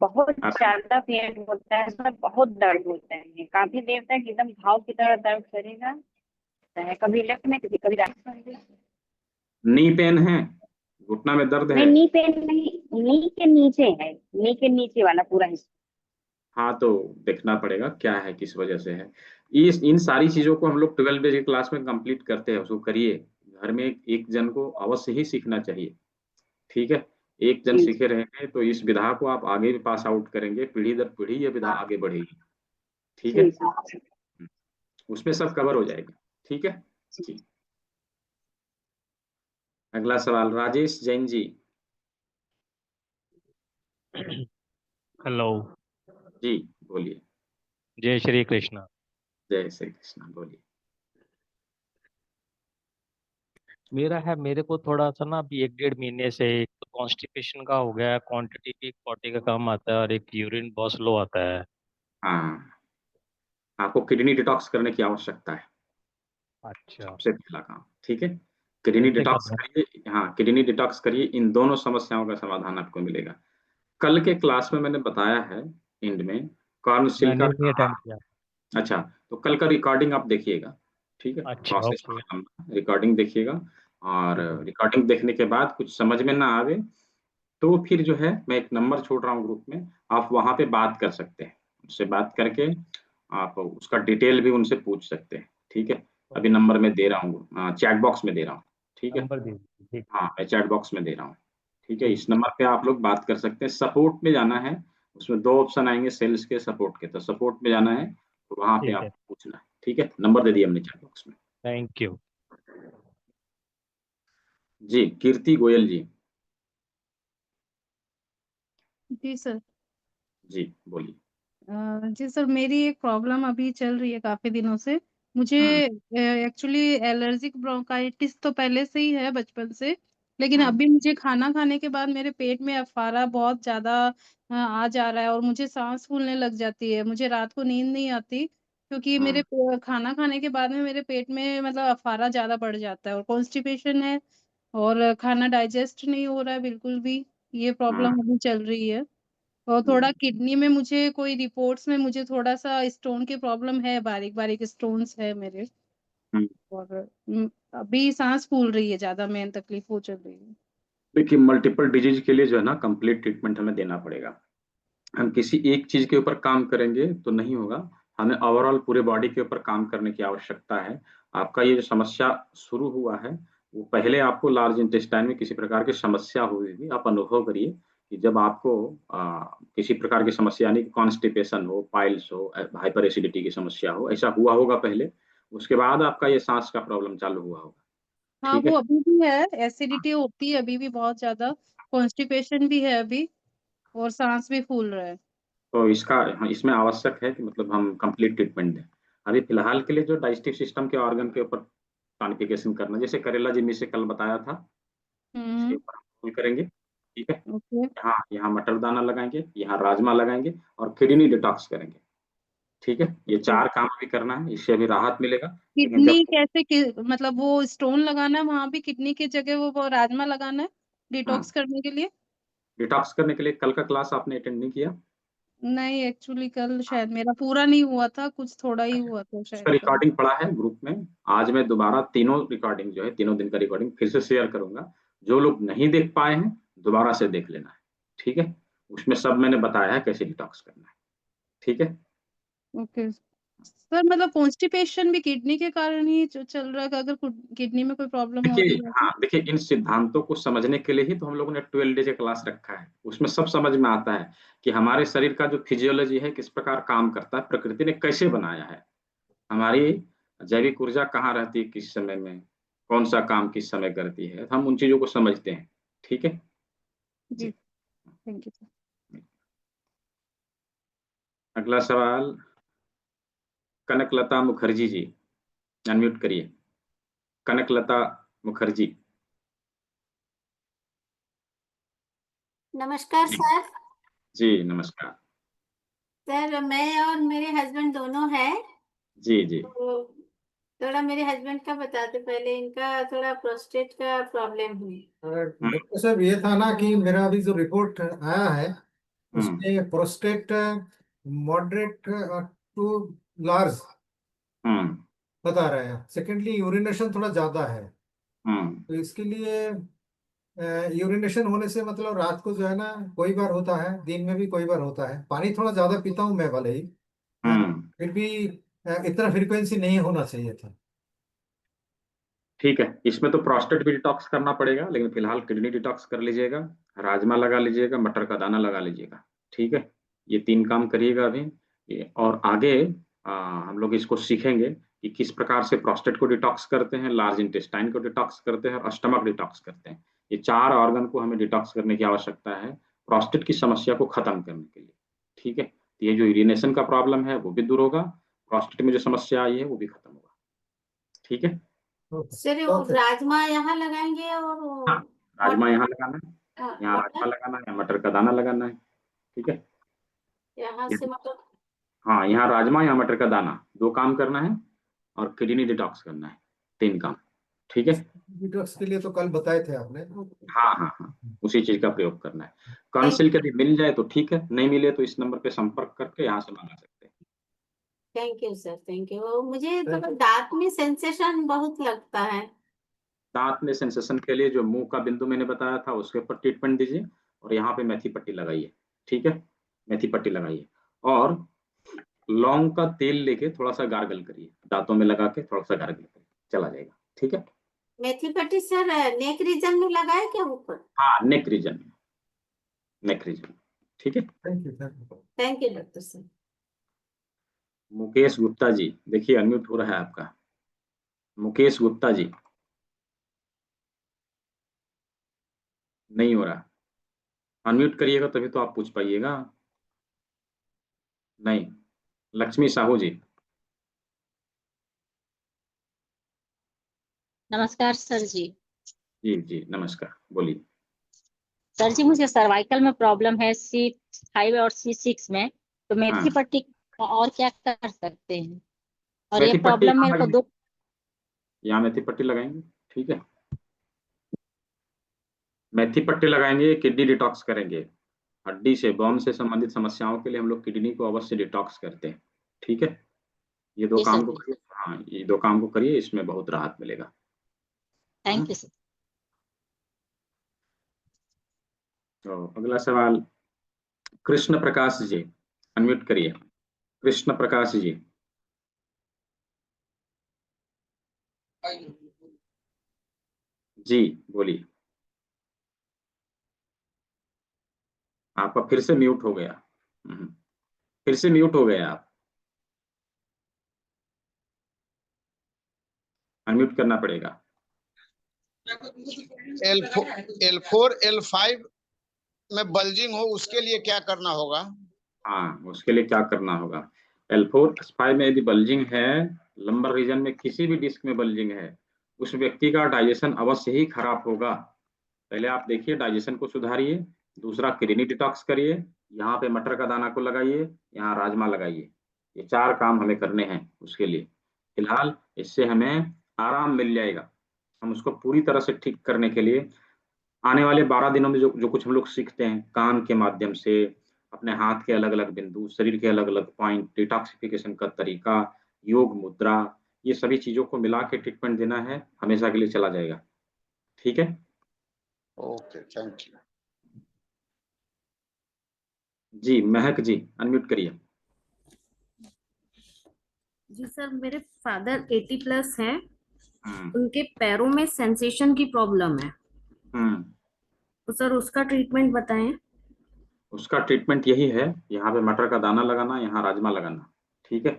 बहुत आप ज्यादा पेन होता है सर, बहुत दर्द होता है, काफी देर तक एकदम घाव की तरह दर्द करेगा, है कभी लेफ्ट में कभी राइट में। नी पेन है, घुटना में दर्द नहीं है। नी पेन नहीं, नी के नीचे है, नी के नीचे वाला पूरा हिस्सा। हाँ तो देखना पड़ेगा क्या है, किस वजह से है। इस इन सारी चीजों को हम लोग 12 बजे की क्लास में कंप्लीट करते हैं, उसको करिए। घर में एक जन को अवश्य ही सीखना चाहिए। ठीक है। एक जन जी सीखे रहेंगे तो इस विधा को आप आगे भी पास आउट करेंगे, पीढ़ी दर पीढ़ी ये विधा आगे बढ़ेगी। ठीक है। जी जी उसमें सब कवर हो जाएगा। ठीक है जी। जी। अगला सवाल राजेश जैन जी। हेलो। जी बोलिए। जय श्री कृष्ण। जय श्री कृष्ण, बोलिए। मेरे को थोड़ा सा ना अभी 1 डेढ़ महीने से एक तो कॉन्स्टिपेशन का हो गया है, क्वांटिटी की क्वालिटी का कम आता है, और एक यूरिन बहुत स्लो आता है। हाँ, आपको किडनी डिटॉक्स करने की आवश्यकता है, अच्छा। सबसे पहला काम। ठीक है। किडनी कैसे डिटॉक्स करना करिए, हाँ किडनी डिटॉक्स करिए, इन दोनों समस्याओं का समाधान आपको मिलेगा। कल के क्लास में मैंने बताया है एंड में, कॉर्न है? सिल्का मैंने नहीं कहा। अटेंड किया। अच्छा, तो कल का रिकॉर्डिंग आप देखिएगा। ठीक है, अच्छा प्रोसेस ओके। रिकॉर्डिंग देखिएगा। और ठीक है। रिकॉर्डिंग देखने के बाद कुछ समझ में ना आवे तो फिर जो है मैं एक नंबर छोड़ रहा हूँ ग्रुप में, आप वहां पे बात कर सकते हैं। उससे बात करके आप उसका डिटेल भी उनसे पूछ सकते हैं। ठीक है। अभी नंबर में दे रहा हूँ, चैट बॉक्स में दे रहा हूँ। ठीक है। नंबर दीजिए। ठीक। हाँ मैं चैट बॉक्स में दे रहा हूँ। ठीक है, ठीक इस नंबर पे आप लोग बात कर सकते हैं। सपोर्ट में जाना है, उसमें 2 ऑप्शन आएंगे, सेल्स के, सपोर्ट के। तो सपोर्ट में जाना है, तो वहां पे ठीक है। आपको पूछना है। ठीक है, नंबर दे दिया हमने चैट बॉक्स में। Thank you. जी कीर्ति गोयल जी। जी सर। जी बोलिए। जी सर, मेरी एक प्रॉब्लम अभी चल रही है काफी दिनों से। मुझे हम्म। एक्चुअली एलर्जिक ब्रोंकाइटिस तो पहले से ही है, बचपन से। लेकिन हम्म। अभी मुझे खाना खाने के बाद मेरे पेट में अफारा बहुत ज्यादा आ जा रहा है, और मुझे सांस फूलने लग जाती है। मुझे रात को नींद नहीं आती, क्योंकि हम्म। खाना खाने के बाद में मेरे पेट में मतलब अफारा ज्यादा बढ़ जाता है, और कॉन्स्टिपेशन है, और खाना डाइजेस्ट नहीं हो रहा है बिल्कुल भी। ये हम्म। प्रॉब्लम अभी चल रही है। और थोड़ा किडनी में मुझे कोई रिपोर्ट्स में मुझे थोड़ा सा स्टोन की प्रॉब्लम है, बारीक बारीक स्टोन्स है मेरे। हम्म। और अभी सांस फूल रही है, ज्यादा मेन तकलीफ वो चल रही है। देखिए, मल्टीपल डिजीज के लिए जो है ना कंप्लीट ट्रीटमेंट हमें देना पड़ेगा। हम किसी एक चीज के ऊपर काम करेंगे तो नहीं होगा, हमें ओवरऑल पूरे बॉडी के ऊपर काम करने की आवश्यकता है। आपका ये जो समस्या शुरू हुआ है, वो पहले आपको लार्ज इंटेस्टाइन में किसी प्रकार की समस्या हुई थी। आप अनुभव करिए कि जब आपको किसी प्रकार की समस्या, यानी कॉन्स्टिपेशन हो, पाइल्स हो, हाइपर एसिडिटी की समस्या हो, ऐसा हुआ होगा पहले। उसके बाद आपका ये सांस का प्रॉब्लम चालू हुआ होगा। हाँ, ठीक वो है। अभी भी है, एसिडिटी होती है अभी भी बहुत ज्यादा, कॉन्स्टिपेशन भी है अभी, और सांस भी फूल रहा है। तो इसमें आवश्यक है कि मतलब हम कंप्लीट ट्रीटमेंट दें। अभी फिलहाल के लिए जो डाइजेस्टिव सिस्टम के ऑर्गन के ऊपर टॉनिफिकेशन करना, जैसे करेला जी मिसे कल बताया था, इसके हम्म। ऊपर हम फूल करेंगे। ठीक है। ओके। यहाँ यहाँ मटर दाना लगाएंगे, यहाँ राजमा लगाएंगे, और किडनी डिटॉक्स करेंगे। ठीक है, ये 4 काम भी करना है, इससे भी राहत मिलेगा। लेकिन जब किडनी कैसे मतलब वो स्टोन लगाना है वहां भी किडनी की जगह, वो राजमा लगाना है डिटॉक्स करने के लिए? डिटॉक्स करने के लिए कल का क्लास आपने अटेंड नहीं किया? नहीं, एक्चुअली कल शायद मेरा पूरा नहीं हुआ था, कुछ थोड़ा ही हुआ था शायद उसका कल। रिकॉर्डिंग पड़ा है ग्रुप में। आज मैं दोबारा तीनों रिकॉर्डिंग जो है, तीनों दिन का रिकॉर्डिंग फिर से शेयर करूंगा। जो लोग नहीं देख पाए हैं, दोबारा से देख लेना है। ठीक है, उसमें सब मैंने बताया है कैसे डिटॉक्स करना है। ठीक है, ओके सर, मतलब कॉन्स्टिपेशन भी किडनी के कारण ही जो चल रहा है कि अगर किडनी में कोई प्रॉब्लम हो देखिए रही है हाँ, तो? देखिए इन सिद्धांतों को समझने के लिए ही तो हम लोगों ने 12 डे का क्लास रखा है। उसमें सब समझ में आता है कि हमारे शरीर का जो फिजियोलॉजी है किस प्रकार काम करता है, प्रकृति ने कैसे बनाया है, हमारी जैविक ऊर्जा कहाँ रहती है, किस समय में कौन सा काम किस समय करती है, हम उन चीजों को समझते हैं। ठीक है जी, जी। Thank you sir. अगला सवाल कनकलता मुखर्जी जी, अनम्यूट करिए। कनकलता मुखर्जी नमस्कार जी। सर। जी नमस्कार। सर मैं और मेरे हस्बैंड दोनों हैं, जी जी तो थोड़ा मेरे हस्बैंड का बताते पहले, इनका थोड़ा प्रोस्टेट का प्रॉब्लम है। डॉक्टर साहब ये था ना कि मेरा अभी जो रिपोर्ट आया है उसमें प्रोस्टेट मॉडरेट टू लार्ज बता रहे हैं। सेकेंडली यूरिनेशन थोड़ा ज्यादा है, तो इसके लिए यूरिनेशन होने से मतलब रात को जो है ना कोई बार होता है, दिन में भी कोई बार होता है। पानी थोड़ा ज्यादा पीता हूँ मैं भले ही, फिर भी इतना फ्रीक्वेंसी नहीं होना चाहिए था। ठीक है, इसमें तो प्रोस्टेट भी डिटॉक्स करना पड़ेगा, लेकिन फिलहाल किडनी डिटॉक्स कर लीजिएगा, राजमा लगा लीजिएगा, मटर का दाना लगा लीजिएगा। ठीक है, ये 3 काम करिएगा अभी। और आगे हम लोग इसको सीखेंगे कि किस प्रकार से प्रोस्टेट को डिटॉक्स करते हैं, लार्ज इंटेस्टाइन को डिटॉक्स करते हैं और स्टमक डिटॉक्स करते हैं। ये 4 ऑर्गन को हमें डिटॉक्स करने की आवश्यकता है प्रोस्टेट की समस्या को खत्म करने के लिए। ठीक है, तो ये जो यूरिनेशन का प्रॉब्लम है वो भी दूर होगा, प्रोस्टेट में जो समस्या आई है वो भी खत्म होगा। ठीक है, सर वो राजमा यहाँ लगाएंगे और हाँ, राजमा यहाँ लगाना है, यहाँ राजमा मटर लगाना है, मटर का दाना लगाना है। ठीक है, यहाँ ये से मटर। हाँ, यहाँ राजमा यहाँ मटर का दाना, 2 काम करना है और किडनी डिटॉक्स करना है, 3 काम। ठीक है, डिटॉक्स के लिए तो कल बताए थे आपने। हाँ हाँ हाँ, उसी चीज का प्रयोग करना है। काउंसिल यदि मिल जाए तो ठीक है, नहीं मिले तो इस नंबर पे संपर्क करके यहाँ से मंगा सकते हैं। Thank you sir, thank you. मुझे थोड़ा दांत में सेंसेशन बहुत लगता है। दांत में सेंसेशन के लिए जो मुंह का बिंदु मैंने बताया था उसके ऊपर ट्रीटमेंट दीजिए और यहाँ पे मेथी पट्टी लगाइए। ठीक है, मेथी पट्टी लगाइए और लौंग का तेल लेके थोड़ा सा गार्गल करिए, दांतों में लगा के थोड़ा सा गार्गल करिए, चला जाएगा। ठीक है, मेथी पट्टी सर नेक रीजन में लगाए क्या ऊपर? हाँ, नेक रीजन में, नेक रीजन। ठीक है, thank you doctor sir. Mukesh Gupta ji, देखिए अनम्यूट हो रहा है आपका। मुकेश गुप्ता जी नहीं हो रहा, अनम्यूट करिएगा तभी तो आप पूछ पाइएगा। नहीं, लक्ष्मी साहू जी। नमस्कार सर जी। जी जी नमस्कार, बोलिए। सर जी मुझे सर्वाइकल में प्रॉब्लम है, C5 और C6 में, तो हाँ, मेथी पट्टी का और क्या कर सकते हैं? और ये मेथी पट्टी प्रॉब्लम यहाँ मेरे को लगाएंगे, 2 यहाँ मेथी पट्टी लगाएंगे। ठीक है, मेथी पट्टी लगाएंगे, किडनी डिटॉक्स करेंगे। हड्डी से बोन से संबंधित समस्याओं के लिए हम लोग किडनी को अवश्य डिटॉक्स करते हैं। ठीक है, ये 2 जी काम सर को जी, करिए। हाँ, ये 2 काम को करिए, इसमें बहुत राहत मिलेगा। Thank you sir. तो अगला सवाल कृष्ण प्रकाश जी, अनम्यूट करिए। कृष्ण प्रकाश जी जी बोलिए। आपका फिर से म्यूट हो गया। फिर से म्यूट हो गए आप, अनम्यूट करना पड़ेगा। L4 L5 में बल्जिंग हो उसके लिए क्या करना होगा? हाँ, उसके लिए क्या करना होगा? L4 S5 में यदि बल्जिंग है, लंबर रीजन में किसी भी डिस्क में बल्जिंग है, उस व्यक्ति का डाइजेशन अवश्य ही खराब होगा। पहले आप देखिए डाइजेशन को सुधारिए, दूसरा किडनी डिटॉक्स करिए, यहाँ पे मटर का दाना को लगाइए, यहाँ राजमा लगाइए। ये 4 काम हमें करने हैं उसके लिए। फिलहाल इससे हमें आराम मिल जाएगा। हम उसको पूरी तरह से ठीक करने के लिए आने वाले 12 दिनों में जो जो कुछ हम लोग सीखते हैं, कान के माध्यम से, अपने हाथ के अलग अलग बिंदु, शरीर के अलग अलग पॉइंट, डिटॉक्सिफिकेशन का तरीका, योग मुद्रा, ये सभी चीजों को मिला के ट्रीटमेंट देना है, हमेशा के लिए चला जाएगा। ठीक है, okay, thank you. Ji Mahak ji, unmute करिए। जी सर, मेरे फादर 80 प्लस हैं, हम्म उनके पैरों में सेंसेशन की प्रॉब्लम है, हम्म तो सर उसका ट्रीटमेंट बताएं। उसका ट्रीटमेंट यही है, यहाँ पे मटर का दाना लगाना, यहाँ राजमा लगाना, ठीक है।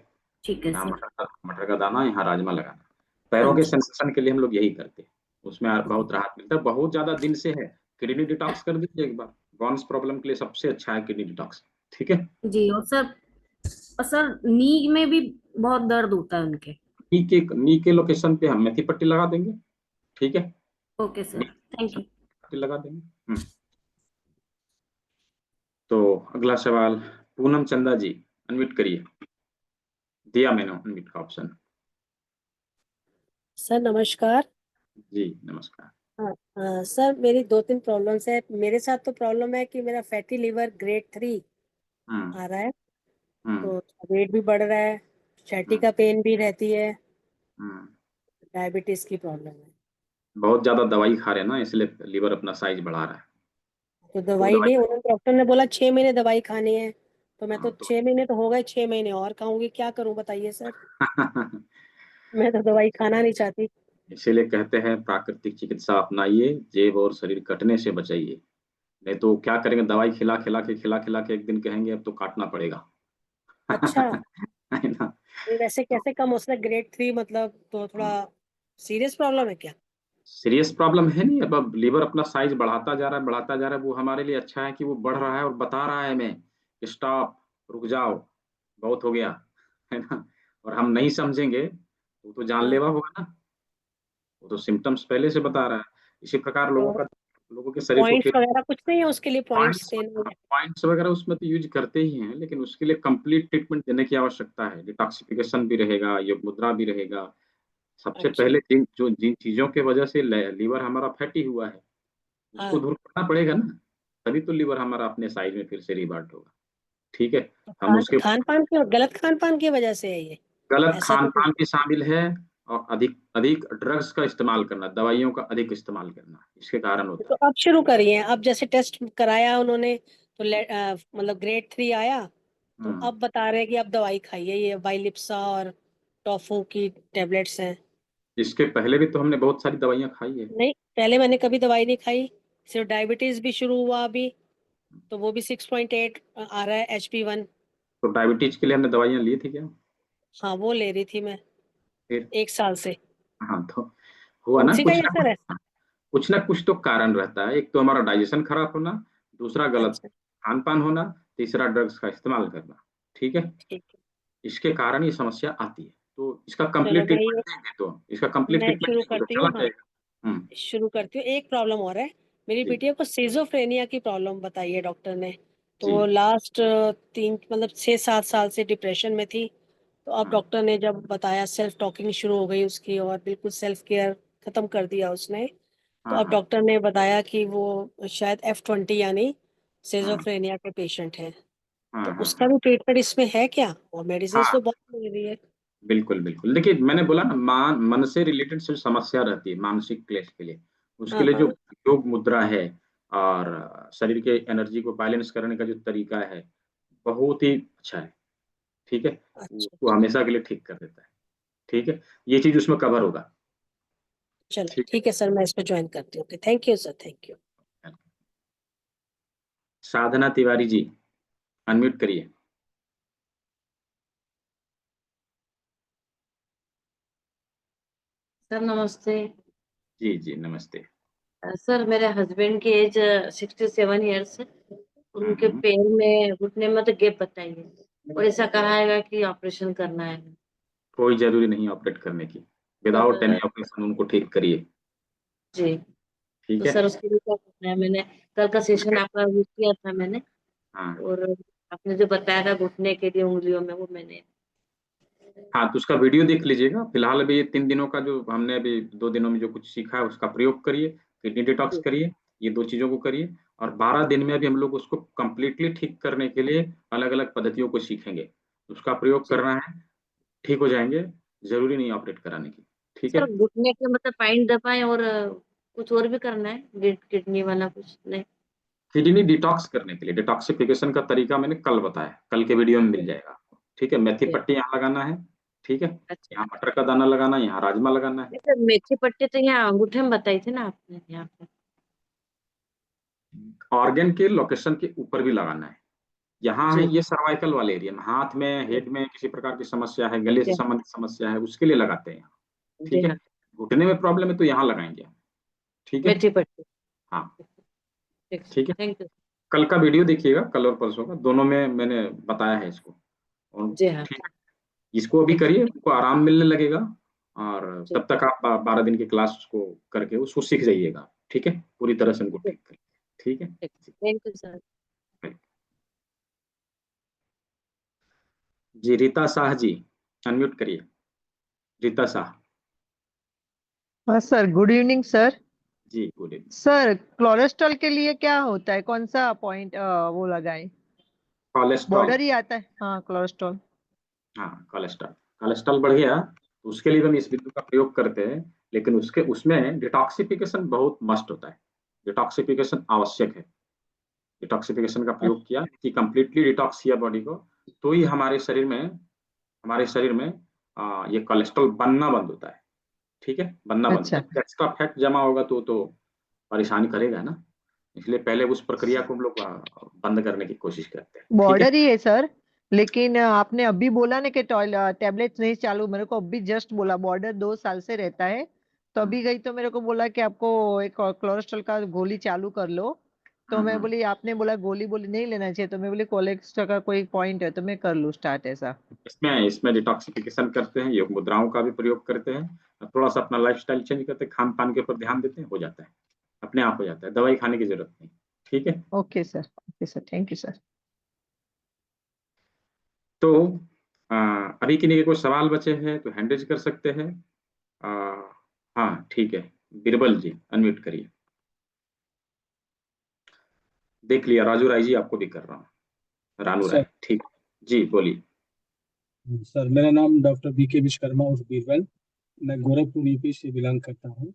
ठीक है यहाँ सर। मटर का दाना, यहाँ राजमा लगाना। हाँ पैरों के जी। सेंसेशन के लिए हम लोग यही करते हैं, उसमें बहुत राहत मिलता है। बहुत ज्यादा दिन से है, किडनी डिटॉक्स कर दीजिए एक बार। बोन्स प्रॉब्लम के लिए सबसे अच्छा है किडनी डिटॉक्स, ठीक है। जी और सर नी में भी बहुत दर्द होता है उनके। नी के लोकेशन पे हम मेथी पट्टी लगा देंगे, ठीक है। Okay sir, thank you. पट्टी लगा देंगे। तो अगला सवाल पूनम चंदा जी, अनम्यूट करिए। दिया मैंने अनम्यूट का ऑप्शन। सर नमस्कार। जी नमस्कार। सर मेरी 2-3 प्रॉब्लम्स है। मेरे साथ तो प्रॉब्लम है कि मेरा फैटी लिवर ग्रेड 3 हम्म आ रहा है, हम्म तो वेट भी बढ़ रहा है, छाती हम्म का पेन भी रहती है, हम्म। डायबिटीज की प्रॉब्लम है। बहुत ज्यादा दवाई खा रहे हैं ना, इसलिए लीवर अपना साइज बढ़ा रहा है। तो वो दवाई नहीं, उन्होंने डॉक्टर ने बोला 6 महीने दवाई खानी है, तो मैं तो तो 6 महीने तो हो गए, 6 महीने और खाऊंगी, क्या करूं बताइए सर। मैं तो दवाई खाना नहीं चाहती। इसीलिए कहते हैं प्राकृतिक चिकित्सा अपनाइए, जेब और शरीर कटने से बचाइए। नहीं तो क्या करेंगे, दवाई खिला खिला के एक दिन कहेंगे अब तो काटना पड़ेगा। अच्छा, है ना। ये वैसे कैसे कम हो सकता है ग्रेड 3, मतलब तो थोड़ा सीरियस प्रॉब्लम है क्या? सीरियस प्रॉब्लम है नहीं, अब लीवर अपना साइज बढ़ाता जा रहा है, बढ़ाता जा रहा है। वो हमारे लिए अच्छा है कि वो बढ़ रहा है और बता रहा है हमें स्टॉप, रुक जाओ, बहुत हो गया, है ना। और हम नहीं समझेंगे तो हाँ, जानलेवा होगा ना। वो तो सिम्टम्स पहले से बता रहा है। इसी प्रकार तो लोगों के शरीर को पॉइंट्स फिर वगैरह कुछ नहीं है उसके लिए, पॉइंट्स पॉइंट्स देना है? पॉइंट्स वगैरह उसमें तो यूज करते ही हैं, लेकिन उसके लिए कंप्लीट ट्रीटमेंट देने की आवश्यकता है। डिटॉक्सिफिकेशन भी रहेगा, योग मुद्रा भी रहेगा। सबसे अच्छा। पहले जिन चीजों के वजह से लीवर हमारा फैटी हुआ है, उसको हाँ, दूर करना पड़ेगा ना। तभी तो लीवर हमारा अपने साइज में फिर से रिवर्ट होगा, ठीक है। तो हम उसके खान पान की, गलत खान पान की वजह से है ये, गलत ऐसा खान तो कुछ? पान भी शामिल है, और अधिक अधिक ड्रग्स का इस्तेमाल करना, दवाइयों का अधिक इस्तेमाल करना, इसके कारण होता तो है। अब शुरू करिए, अब जैसे टेस्ट कराया उन्होंने तो मतलब ग्रेड 3 आया, तो हम्म अब बता रहे हैं कि अब दवाई खाइए, ये वाइलिप्सा और टॉफू की टेबलेट्स हैं। इसके पहले भी तो हमने बहुत सारी दवाइयां खाई है। नहीं, पहले मैंने कभी दवाई नहीं खाई, सिर्फ डायबिटीज भी शुरू हुआ अभी, तो वो भी 6.8 आ रहा है HP1। तो डायबिटीज के लिए हमने दवाइयां ली थी क्या? हाँ, वो ले रही थी मैं फिर 1 साल से। हाँ, तो हुआ तो ना उसी का कुछ ही ना असर है। कुछ ना कुछ तो कारण रहता है। एक तो हमारा डाइजेशन खराब होना, दूसरा गलत अच्छा, खान पान होना, तीसरा ड्रग्स का इस्तेमाल करना, ठीक है। ठीक है। इसके कारण ये समस्या आती है। तो इसका चलो कंप्लीट मैं ट्रीटमेंट देंगे, तो इसका कंप्लीट मैं ट्रीटमेंट शुरू देंगे तो करती हूँ। चला हाँ, जाएगा। शुरू करती हूँ। एक प्रॉब्लम और है, मेरी जी बिटिया को सिजोफ्रेनिया की प्रॉब्लम बताई है डॉक्टर ने। तो जी वो लास्ट 6-7 साल से डिप्रेशन में थी, तो अब हाँ डॉक्टर ने जब बताया, सेल्फ टॉकिंग शुरू हो गई उसकी, और बिल्कुल सेल्फ केयर खत्म कर दिया उसने। तो हाँ अब हाँ डॉक्टर ने बताया कि वो शायद F20 यानी हाँ सिजोफ्रेनिया के पेशेंट है। तो हाँ हाँ उसका हाँ भी ट्रीटमेंट इसमें है क्या? और मेडिसिन हाँ, तो बहुत ले रही है। बिल्कुल बिल्कुल। देखिए मैंने बोला ना, मन से रिलेटेड जो समस्या रहती है मानसिक क्लेश के लिए, उसके हाँ लिए जो हाँ। योग मुद्रा है और शरीर के एनर्जी को बैलेंस करने का जो तरीका है, बहुत ही अच्छा है, ठीक है। अच्छा, वो हमेशा के लिए ठीक कर देता है, ठीक है। ये चीज उसमें कवर होगा, चलो ठीक ठीक है सर, मैं इस पे ज्वाइन करती हूँ। Thank you sir, thank you. है। साधना तिवारी जी, अनम्यूट करिए। सर नमस्ते। जी जी नमस्ते। सर मेरे हस्बैंड की एज 67 ईयर्स है, उनके हम्म। पैर में घुटने में तो गैप बताइए, और ऐसा कहा है कि ऑपरेशन करना है। कोई जरूरी नहीं ऑपरेट करने की, विदाउट एनी सर ऑपरेशन उनको ठीक करिए, जी, ठीक तो है। सर उसके लिए क्या करना है? मैंने कल का सेशन आपका यूज किया था मैंने, हाँ और आपने जो बताया था घुटने के लिए उंगलियों में, वो मैंने। हाँ, तो उसका वीडियो देख लीजिएगा। फिलहाल अभी ये 3 दिनों का जो हमने अभी 2 दिनों में जो कुछ सीखा है उसका प्रयोग करिए। किडनी डिटॉक्स करिए, ये 2 चीजों को करिए। और 12 दिन में अभी हम लोग उसको कंप्लीटली ठीक करने के लिए अलग अलग पद्धतियों को सीखेंगे, उसका प्रयोग जी करना है, ठीक हो जाएंगे। जरूरी नहीं ऑपरेट कराने की, ठीक सर, है। घुटने के मतलब पाइन दबाएं, और कुछ और भी करना है? किडनी वाला कुछ नहीं? किडनी डिटॉक्स करने के लिए, डिटॉक्सिफिकेशन का तरीका मैंने कल बताया, कल के वीडियो में मिल जाएगा आपको, ठीक है। मेथी पट्टी यहाँ लगाना है, ठीक है। यहाँ मटर का दाना लगाना है, यहाँ राजमा लगाना है। तो मेथी पट्टी तो यहाँ अंगूठे में बताई थी ना आपने, यहाँ पे ऑर्गन के लोकेशन के ऊपर भी लगाना है। यहाँ है ये सर्वाइकल वाले एरिया में, हाथ में, हेड में किसी प्रकार की समस्या है, गले से संबंधित समस्या है, उसके लिए लगाते हैं यहाँ, ठीक है। घुटने में प्रॉब्लम है तो यहाँ लगाएंगे, ठीक है। मेथी पट्टी, हाँ, ठीक है। Thank you. कल का वीडियो देखिएगा, कल और परसों का, दोनों में मैंने बताया है इसको, और जी हाँ, ठीक है। इसको अभी करिए, आपको आराम मिलने लगेगा, और तब तक आप 12 दिन की क्लास को करके उसको सीख जाइएगा, ठीक है, पूरी तरह से उनको ठीक करिए, ठीक है। Thank you sir. जी, रीता शाह जी, अनम्यूट करिए, रीता शाह। हाँ सर, गुड इवनिंग सर। जी, गुड इवनिंग सर, कोलेस्ट्रॉल के लिए क्या होता है, कौन सा पॉइंट वो लगाएं? कोलेस्ट्रॉल, बॉर्डर ही आता है, हाँ कोलेस्ट्रॉल। हाँ, कोलेस्ट्रॉल बढ़ गया तो उसके लिए हम इस बिंदु का प्रयोग करते हैं, लेकिन उसमें डिटॉक्सिफिकेशन बहुत मस्ट होता है, डिटॉक्सिफिकेशन आवश्यक है। डिटॉक्सिफिकेशन का प्रयोग किया कि कंप्लीटली डिटॉक्स किया बॉडी को, तो ही हमारे शरीर में ये कोलेस्ट्रॉल बनना बंद होता है, ठीक है, बनना बंद होता है। एक्स्ट्रा फैट जमा होगा तो परेशानी करेगा ना, इसलिए पहले उस प्रक्रिया को हम लोग बंद करने की कोशिश करते हैं। बॉर्डर ही है सर, लेकिन आपने अभी बोला ना कि टैबलेट्स नहीं चालू, मेरे को अभी जस्ट बोला बॉर्डर 2 साल से रहता है, तो अभी गई तो मेरे को बोला कि आपको एक कोलेस्ट्रॉल का गोली चालू कर लो, तो मैं बोली, आपने बोला गोली नहीं लेना चाहिए, तो मैं बोली कोलेस्ट्रॉल का कोई पॉइंट है तो मैं कर लूँ स्टार्ट ऐसा। इसमें डिटॉक्सिफिकेशन करते हैं, योग मुद्राओं का भी प्रयोग करते हैं, थोड़ा सा अपना लाइफस्टाइल चेंज करते हैं, खान पान के ऊपर ध्यान देते हैं, हो जाता है, अपने आप हो जाता है, दवाई खाने की जरूरत नहीं, ठीक है। Okay sir, thank you sir. तो अभी किन्हीं के कोई सवाल बचे हैं तो हैंड रेज कर सकते हैं। हाँ, ठीक है, बिरबल जी अनम्यूट करिए। देख लिया, राजू राय जी आपको भी कर रहा हूँ, रानू राय, ठीक, जी बोलिए। सर, मेरा नाम डॉक्टर बीके विश्वकर्मा उर्फ बीरबल, मैं गोरखपुर यूपी से बिलोंग करता हूँ।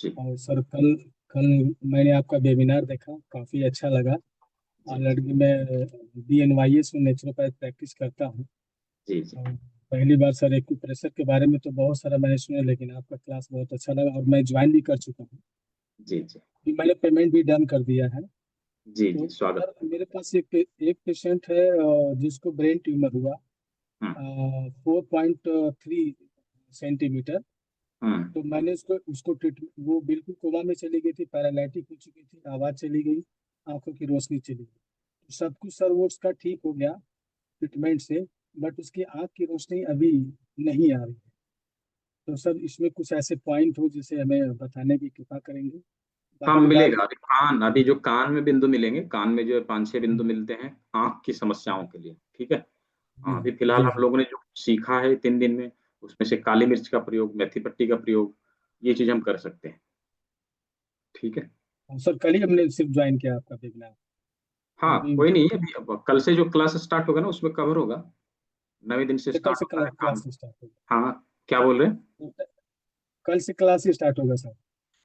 और सर, कल मैंने आपका वेबिनार देखा, काफ़ी अच्छा लगा। ऑलरेडी मैं DNYS में नेचुरोपैथ प्रैक्टिस करता हूँ। पहली बार सर एक्यूप्रेशर के बारे में तो बहुत सारा मैंने सुना, लेकिन आपका क्लास बहुत अच्छा लगा और मैं ज्वाइन भी कर चुका हूँ। जी, मैंने पेमेंट भी डन कर दिया है। जी, स्वागत। मेरे पास एक पेशेंट है जिसको ब्रेन ट्यूमर हुआ, 4.3 सेंटीमीटर। तो मैंने उसको ट्रीटमेंट, वो बिल्कुल कोमा में चली गई थी, पैरालिटिक हो चुकी थी, आवाज चली गई, आंखों की रोशनी चली गई, तो सब कुछ सर वो उसका ठीक हो गया ट्रीटमेंट से, बट उसकी आंख की रोशनी अभी नहीं आ रही है। तो सर, इसमें कुछ ऐसे पॉइंट हो जिसे हमें बताने की कृपा करेंगे। हाँ, मिलेगा। अभी जो कान में बिंदु मिलेंगे, कान में जो 5-6 बिंदु मिलते हैं आंख की समस्याओं के लिए, ठीक है। अभी फिलहाल हम लोगों ने जो सीखा है 3 दिन में, उसमें से काली मिर्च का प्रयोग, मेथी पट्टी का प्रयोग, ये चीज हम कर सकते हैं, ठीक है। सर, कल ही हमने सिर्फ ज्वाइन किया आपका वेबिनार। हाँ, कोई नहीं, अभी अब कल से जो क्लास स्टार्ट होगा ना उसमें कवर होगा, 9वें दिन से स्टार्ट होगा क्लास स्टार्ट होगा। हाँ, क्या बोल रहे हैं? कल से क्लास ही स्टार्ट होगा सर?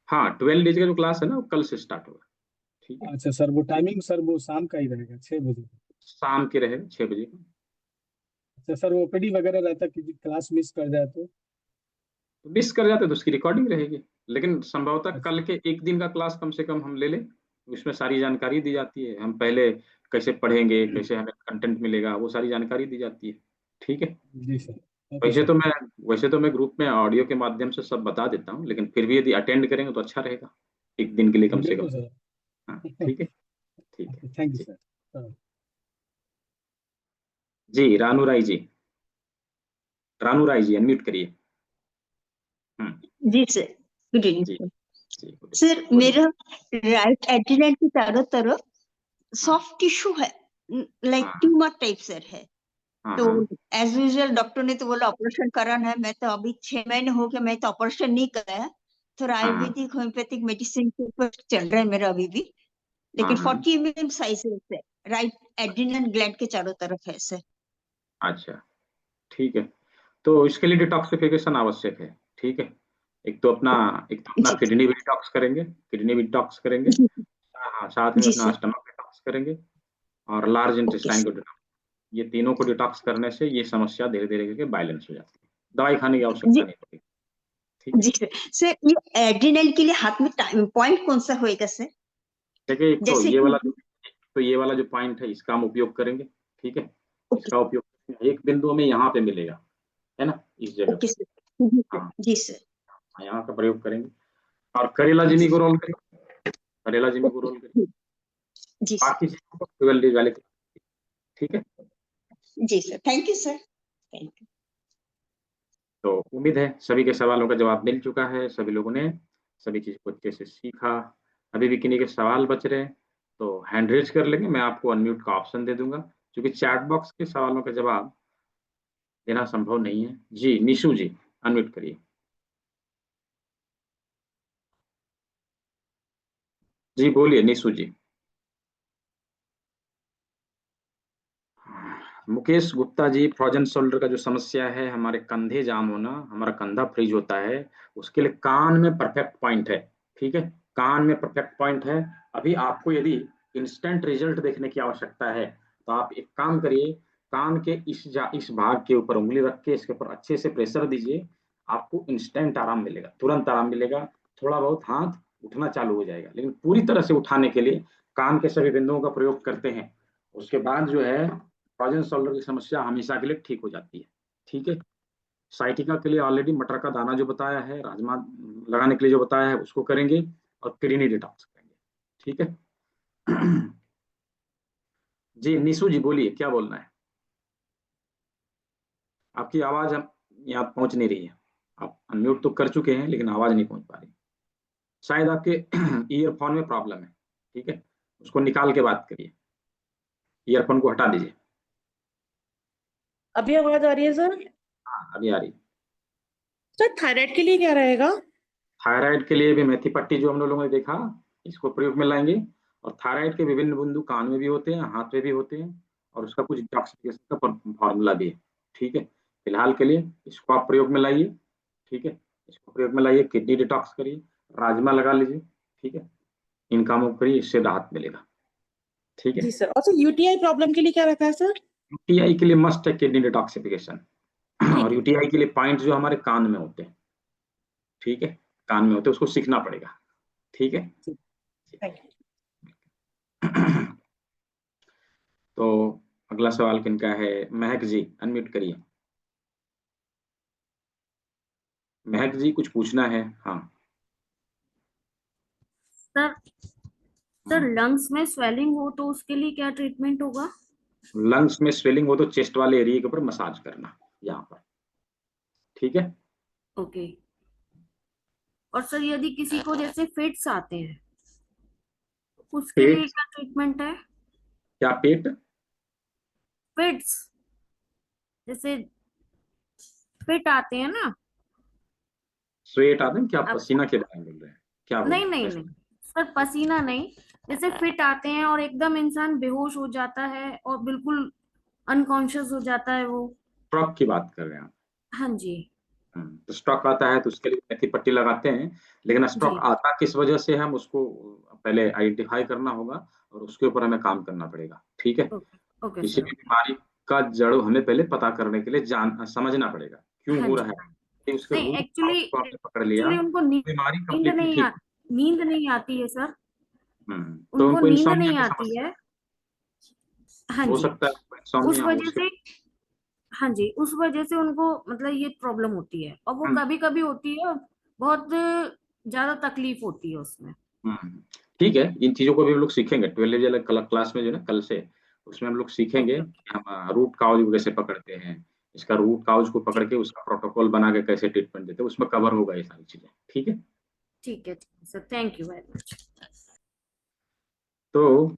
हाँ, 12 डेज का जो क्लास है ना वो कल से स्टार्ट होगा, ठीक है। अच्छा सर, वो टाइमिंग सर वो शाम का ही रहेगा, 6 बजे? शाम के रहेगा 6 बजे। अच्छा सर, वो ओपीडी वगैरह रहता है कि क्लास मिस कर जाए तो मिस कर जाते तो उसकी रिकॉर्डिंग रहेगी, लेकिन संभवतः कल के एक दिन का क्लास कम से कम हम ले लें, उसमें सारी जानकारी दी जाती है, हम पहले कैसे पढ़ेंगे, कैसे हमें कंटेंट मिलेगा, वो सारी जानकारी दी जाती है, ठीक है। जी सर। वैसे तो मैं ग्रुप में ऑडियो के माध्यम से सब बता देता हूँ, लेकिन फिर भी यदि अटेंड करेंगे तो अच्छा रहेगा, एक दिन के लिए कम से कम। हाँ, ठीक है, ठीक है, थैंक यू सर। जी, रानू राय जी अनम्यूट करिए। जी सर, गुड इवनिंग सर। मेरा राइट एड्रिनल के चारों तरफ सॉफ्ट टिश्यू है, लाइक ट्यूमर टाइप सर है। तो एज यूजुअल डॉक्टर ने तो बोला ऑपरेशन कराना है, मैं तो अभी 6 महीने हो गए, मैं तो ऑपरेशन नहीं कराया, थोड़ा आयुर्वेदिक होम्योपैथिक मेडिसिन के ऊपर चल रहा है मेरा अभी भी, लेकिन 40 mm साइज है, राइट एड्रिनल ग्लैंड के चारों तरफ है सर। अच्छा, ठीक है, तो इसके लिए डिटॉक्सिफिकेशन आवश्यक है, ठीक है। एक तो अपना किडनी भी डिटॉक्स करेंगे, हाँ, साथ में अपना स्टमक डिटॉक्स करेंगे और लार्ज इंटेस्टाइन को डिटॉक्स, ये तीनों को डिटॉक्स करने से ये समस्या धीरे धीरे करके बैलेंस हो जाती है, दवाई खाने की आवश्यकता नहीं पड़ेगी। ठीक है जी सर। सर ये एड्रिनल के लिए हाथ में पॉइंट कौन सा होएगा सर? देखिए, एक तो जैसे ये वाला जो पॉइंट है इसका हम उपयोग करेंगे। ठीक है, इसका उपयोग एक बिंदु हमें यहाँ पे मिलेगा, है ना, इस जगह ओके पे। सर। हाँ, जी सर। यहाँ का प्रयोग करेंगे और करेला जिमी को रोल करेंगे, करेला जिमी को रोल करेंगे, जी बाकी चीजों को ट्वेल्व वाले। ठीक है जी sir, thank you sir, thank you. तो उम्मीद है सभी के सवालों का जवाब मिल चुका है, सभी लोगों ने सभी चीज को अच्छे से सीखा। अभी भी किन्हीं के सवाल बच रहे हैं तो हैंड रेज कर लेंगे, मैं आपको अनम्यूट का ऑप्शन दे दूंगा, क्योंकि चैट बॉक्स के सवालों का जवाब देना संभव नहीं है। जी निशु जी, अनम्यूट करिए। जी बोलिए निशु जी। मुकेश गुप्ता जी, फ्रोजन शोल्डर का जो समस्या है, हमारे कंधे जाम होना, हमारा कंधा फ्रीज होता है, उसके लिए कान में परफेक्ट पॉइंट है। ठीक है, कान में परफेक्ट पॉइंट है। अभी आपको यदि इंस्टेंट रिजल्ट देखने की आवश्यकता है तो आप एक काम करिए, कान के इस भाग के ऊपर उंगली रख के इसके ऊपर अच्छे से प्रेशर दीजिए, आपको इंस्टेंट आराम मिलेगा, तुरंत आराम मिलेगा। थोड़ा बहुत हाथ उठना चालू हो जाएगा, लेकिन पूरी तरह से उठाने के लिए कान के सभी बिंदुओं का प्रयोग करते हैं, उसके बाद जो है फ्रोजन शोल्डर की समस्या हमेशा के लिए ठीक हो जाती है। ठीक है, साइटिका के लिए ऑलरेडी मटर का दाना जो बताया है, राजमा लगाने के लिए जो बताया है उसको करेंगे और किडनी डिटॉक्स करेंगे। ठीक है जी निशु जी बोलिए, क्या बोलना है? आपकी आवाज हम यहाँ पहुंच नहीं रही है, आप अनम्यूट तो कर चुके हैं लेकिन आवाज नहीं पहुंच पा रही, शायद आपके ईयरफोन में प्रॉब्लम है। ठीक है, उसको निकाल के बात करिए, ईयरफोन को हटा दीजिए। अभी आवाज आ रही है सर? हाँ अभी आ रही। सर थायराइड के लिए क्या रहेगा? थायराइड के लिए भी मेथी पट्टी जो हम लोगों ने देखा, इसको प्रयोग में लाएंगे। और थायराइड के विभिन्न बिंदु कान में भी होते हैं, हाथ में भी होते हैं, और उसका कुछ डिटॉक्सिफिकेशन का फॉर्मूला भी है। ठीक है, फिलहाल के लिए इसको आप प्रयोग में लाइए। ठीक है, इसको प्रयोग में लाइए, किडनी डिटॉक्स करिए, राजमा लगा लीजिए। ठीक है, इन कामों को करिए, इससे राहत मिलेगा। ठीक है जी सर। और सर यूटीआई प्रॉब्लम के लिए क्या रखा है सर? यूटीआई के लिए मस्ट है किडनी डिटॉक्सिफिकेशन, और यूटीआई के लिए पॉइंट जो हमारे कान में होते हैं। ठीक है, कान में होते हैं, उसको सीखना पड़ेगा। ठीक है तो अगला सवाल किनका है? महक जी अनम्यूट करिए। महक जी कुछ पूछना है? हाँ सर लंग्स में स्वेलिंग हो तो उसके लिए क्या ट्रीटमेंट होगा? लंग्स में स्वेलिंग हो तो चेस्ट वाले एरिया के ऊपर मसाज करना यहाँ पर। ठीक है ओके। और सर यदि किसी को जैसे फिट्स आते हैं उसके लिए क्या ट्रीटमेंट है? क्या पेट फिट्स जैसे फिट आते हैं ना, स्वेट आते हैं क्या? पसीना के बारे में बोल रहे हैं क्या? नहीं नहीं नहीं सर, पसीना नहीं, जैसे फिट आते हैं और एकदम इंसान बेहोश हो जाता है और बिल्कुल अनकॉन्शियस हो जाता है वो। स्ट्रोक की बात कर रहे हैं आप? हाँ जी। तो स्ट्रोक आता है तो उसके लिए मेथी पट्टी लगाते हैं, लेकिन स्ट्रोक आता किस वजह से हम उसको पहले आइडेंटिफाई करना होगा और उसके ऊपर हमें काम करना पड़ेगा। ठीक है, किसी भी बीमारी का जड़ हमें पहले पता करने के लिए समझना पड़ेगा क्यों हो रहा है, उसके रूट एक्चुअली को आपने पकड़ लिया, उनको बीमारी कंप्लीटली ठीक। नींद नहीं आती है सर, तो उनको उनको नींद इंसोम्निया नहीं की आती समस्या है। हाँ हो जी, सकता है उस इंसोम्निया हो वजह से, हाँ जी, उस वजह से उनको मतलब ये प्रॉब्लम होती है, और वो कभी कभी होती है, बहुत ज्यादा तकलीफ होती है उसमें। ठीक है, इन चीजों को भी हम लोग सीखेंगे 12 वाले क्लास में जो ना कल से, उसमें हम लोग सीखेंगे कि हम रूट काउज को कैसे पकड़ते हैं, इसका रूट काउज को पकड़ के उसका प्रोटोकॉल बना के कैसे ट्रीटमेंट देते हैं, उसमें कवर होगा ये सारी चीजें। ठीक है ठीक है sir, thank you very much. तो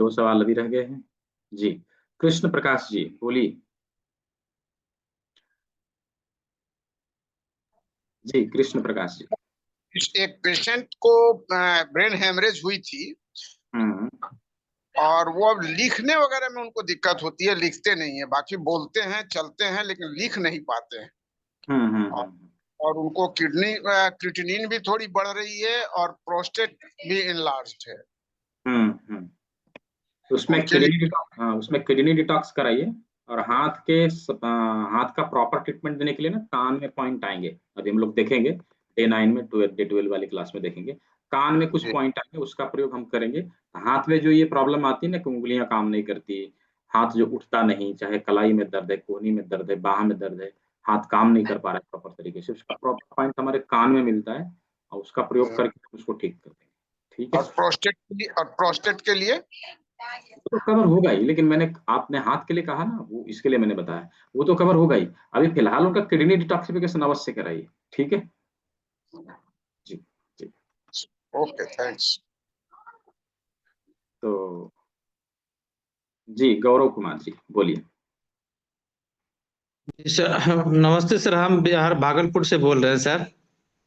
2 सवाल अभी रह गए हैं। जी कृष्ण प्रकाश जी बोलिए। जी कृष्ण प्रकाश जी। एक पेशेंट को ब्रेन हेमरेज हुई थी और वो अब लिखने वगैरह में उनको दिक्कत होती है, लिखते नहीं है, बाकी बोलते हैं चलते हैं लेकिन लिख नहीं पाते हैं। और उनको क्रिएटिनिन भी थोड़ी बढ़ रही है और प्रोस्टेट भी इनलार्ज्ड है। तो उसमें किडनी डिटॉक्स, हाँ उसमें किडनी डिटॉक्स कराइए। और हाथ का प्रॉपर ट्रीटमेंट देने के लिए ना कान में पॉइंट आएंगे, अभी हम लोग देखेंगे डे 9 में, डे 12 वाली क्लास में देखेंगे। कान में कुछ पॉइंट आएंगे, उसका प्रयोग हम करेंगे। हाथ में जो ये प्रॉब्लम आती है ना कि उंगलियां काम नहीं करती, हाथ जो उठता नहीं, चाहे कलाई में दर्द है, कोहनी में दर्द है, बाह में दर्द है, हाथ काम नहीं कर पा रहा है प्रॉपर तरीके से, उसका प्रॉपर पॉइंट हमारे कान में मिलता है और उसका प्रयोग करके उसको ठीक करते हैं। ठीक है। और प्रोस्टेट के लिए तो कवर होगा ही, लेकिन मैंने आपने हाथ के लिए कहा ना, वो इसके लिए मैंने बताया, वो तो कवर होगा ही। अभी फिलहाल उनका किडनी डिटॉक्सिफिकेशन अवश्य कराइए। ठीक है जी। जी ओके, थैंक्स। तो जी गौरव कुमार जी बोलिए। सर नमस्ते सर, हम बिहार भागलपुर से बोल रहे हैं सर।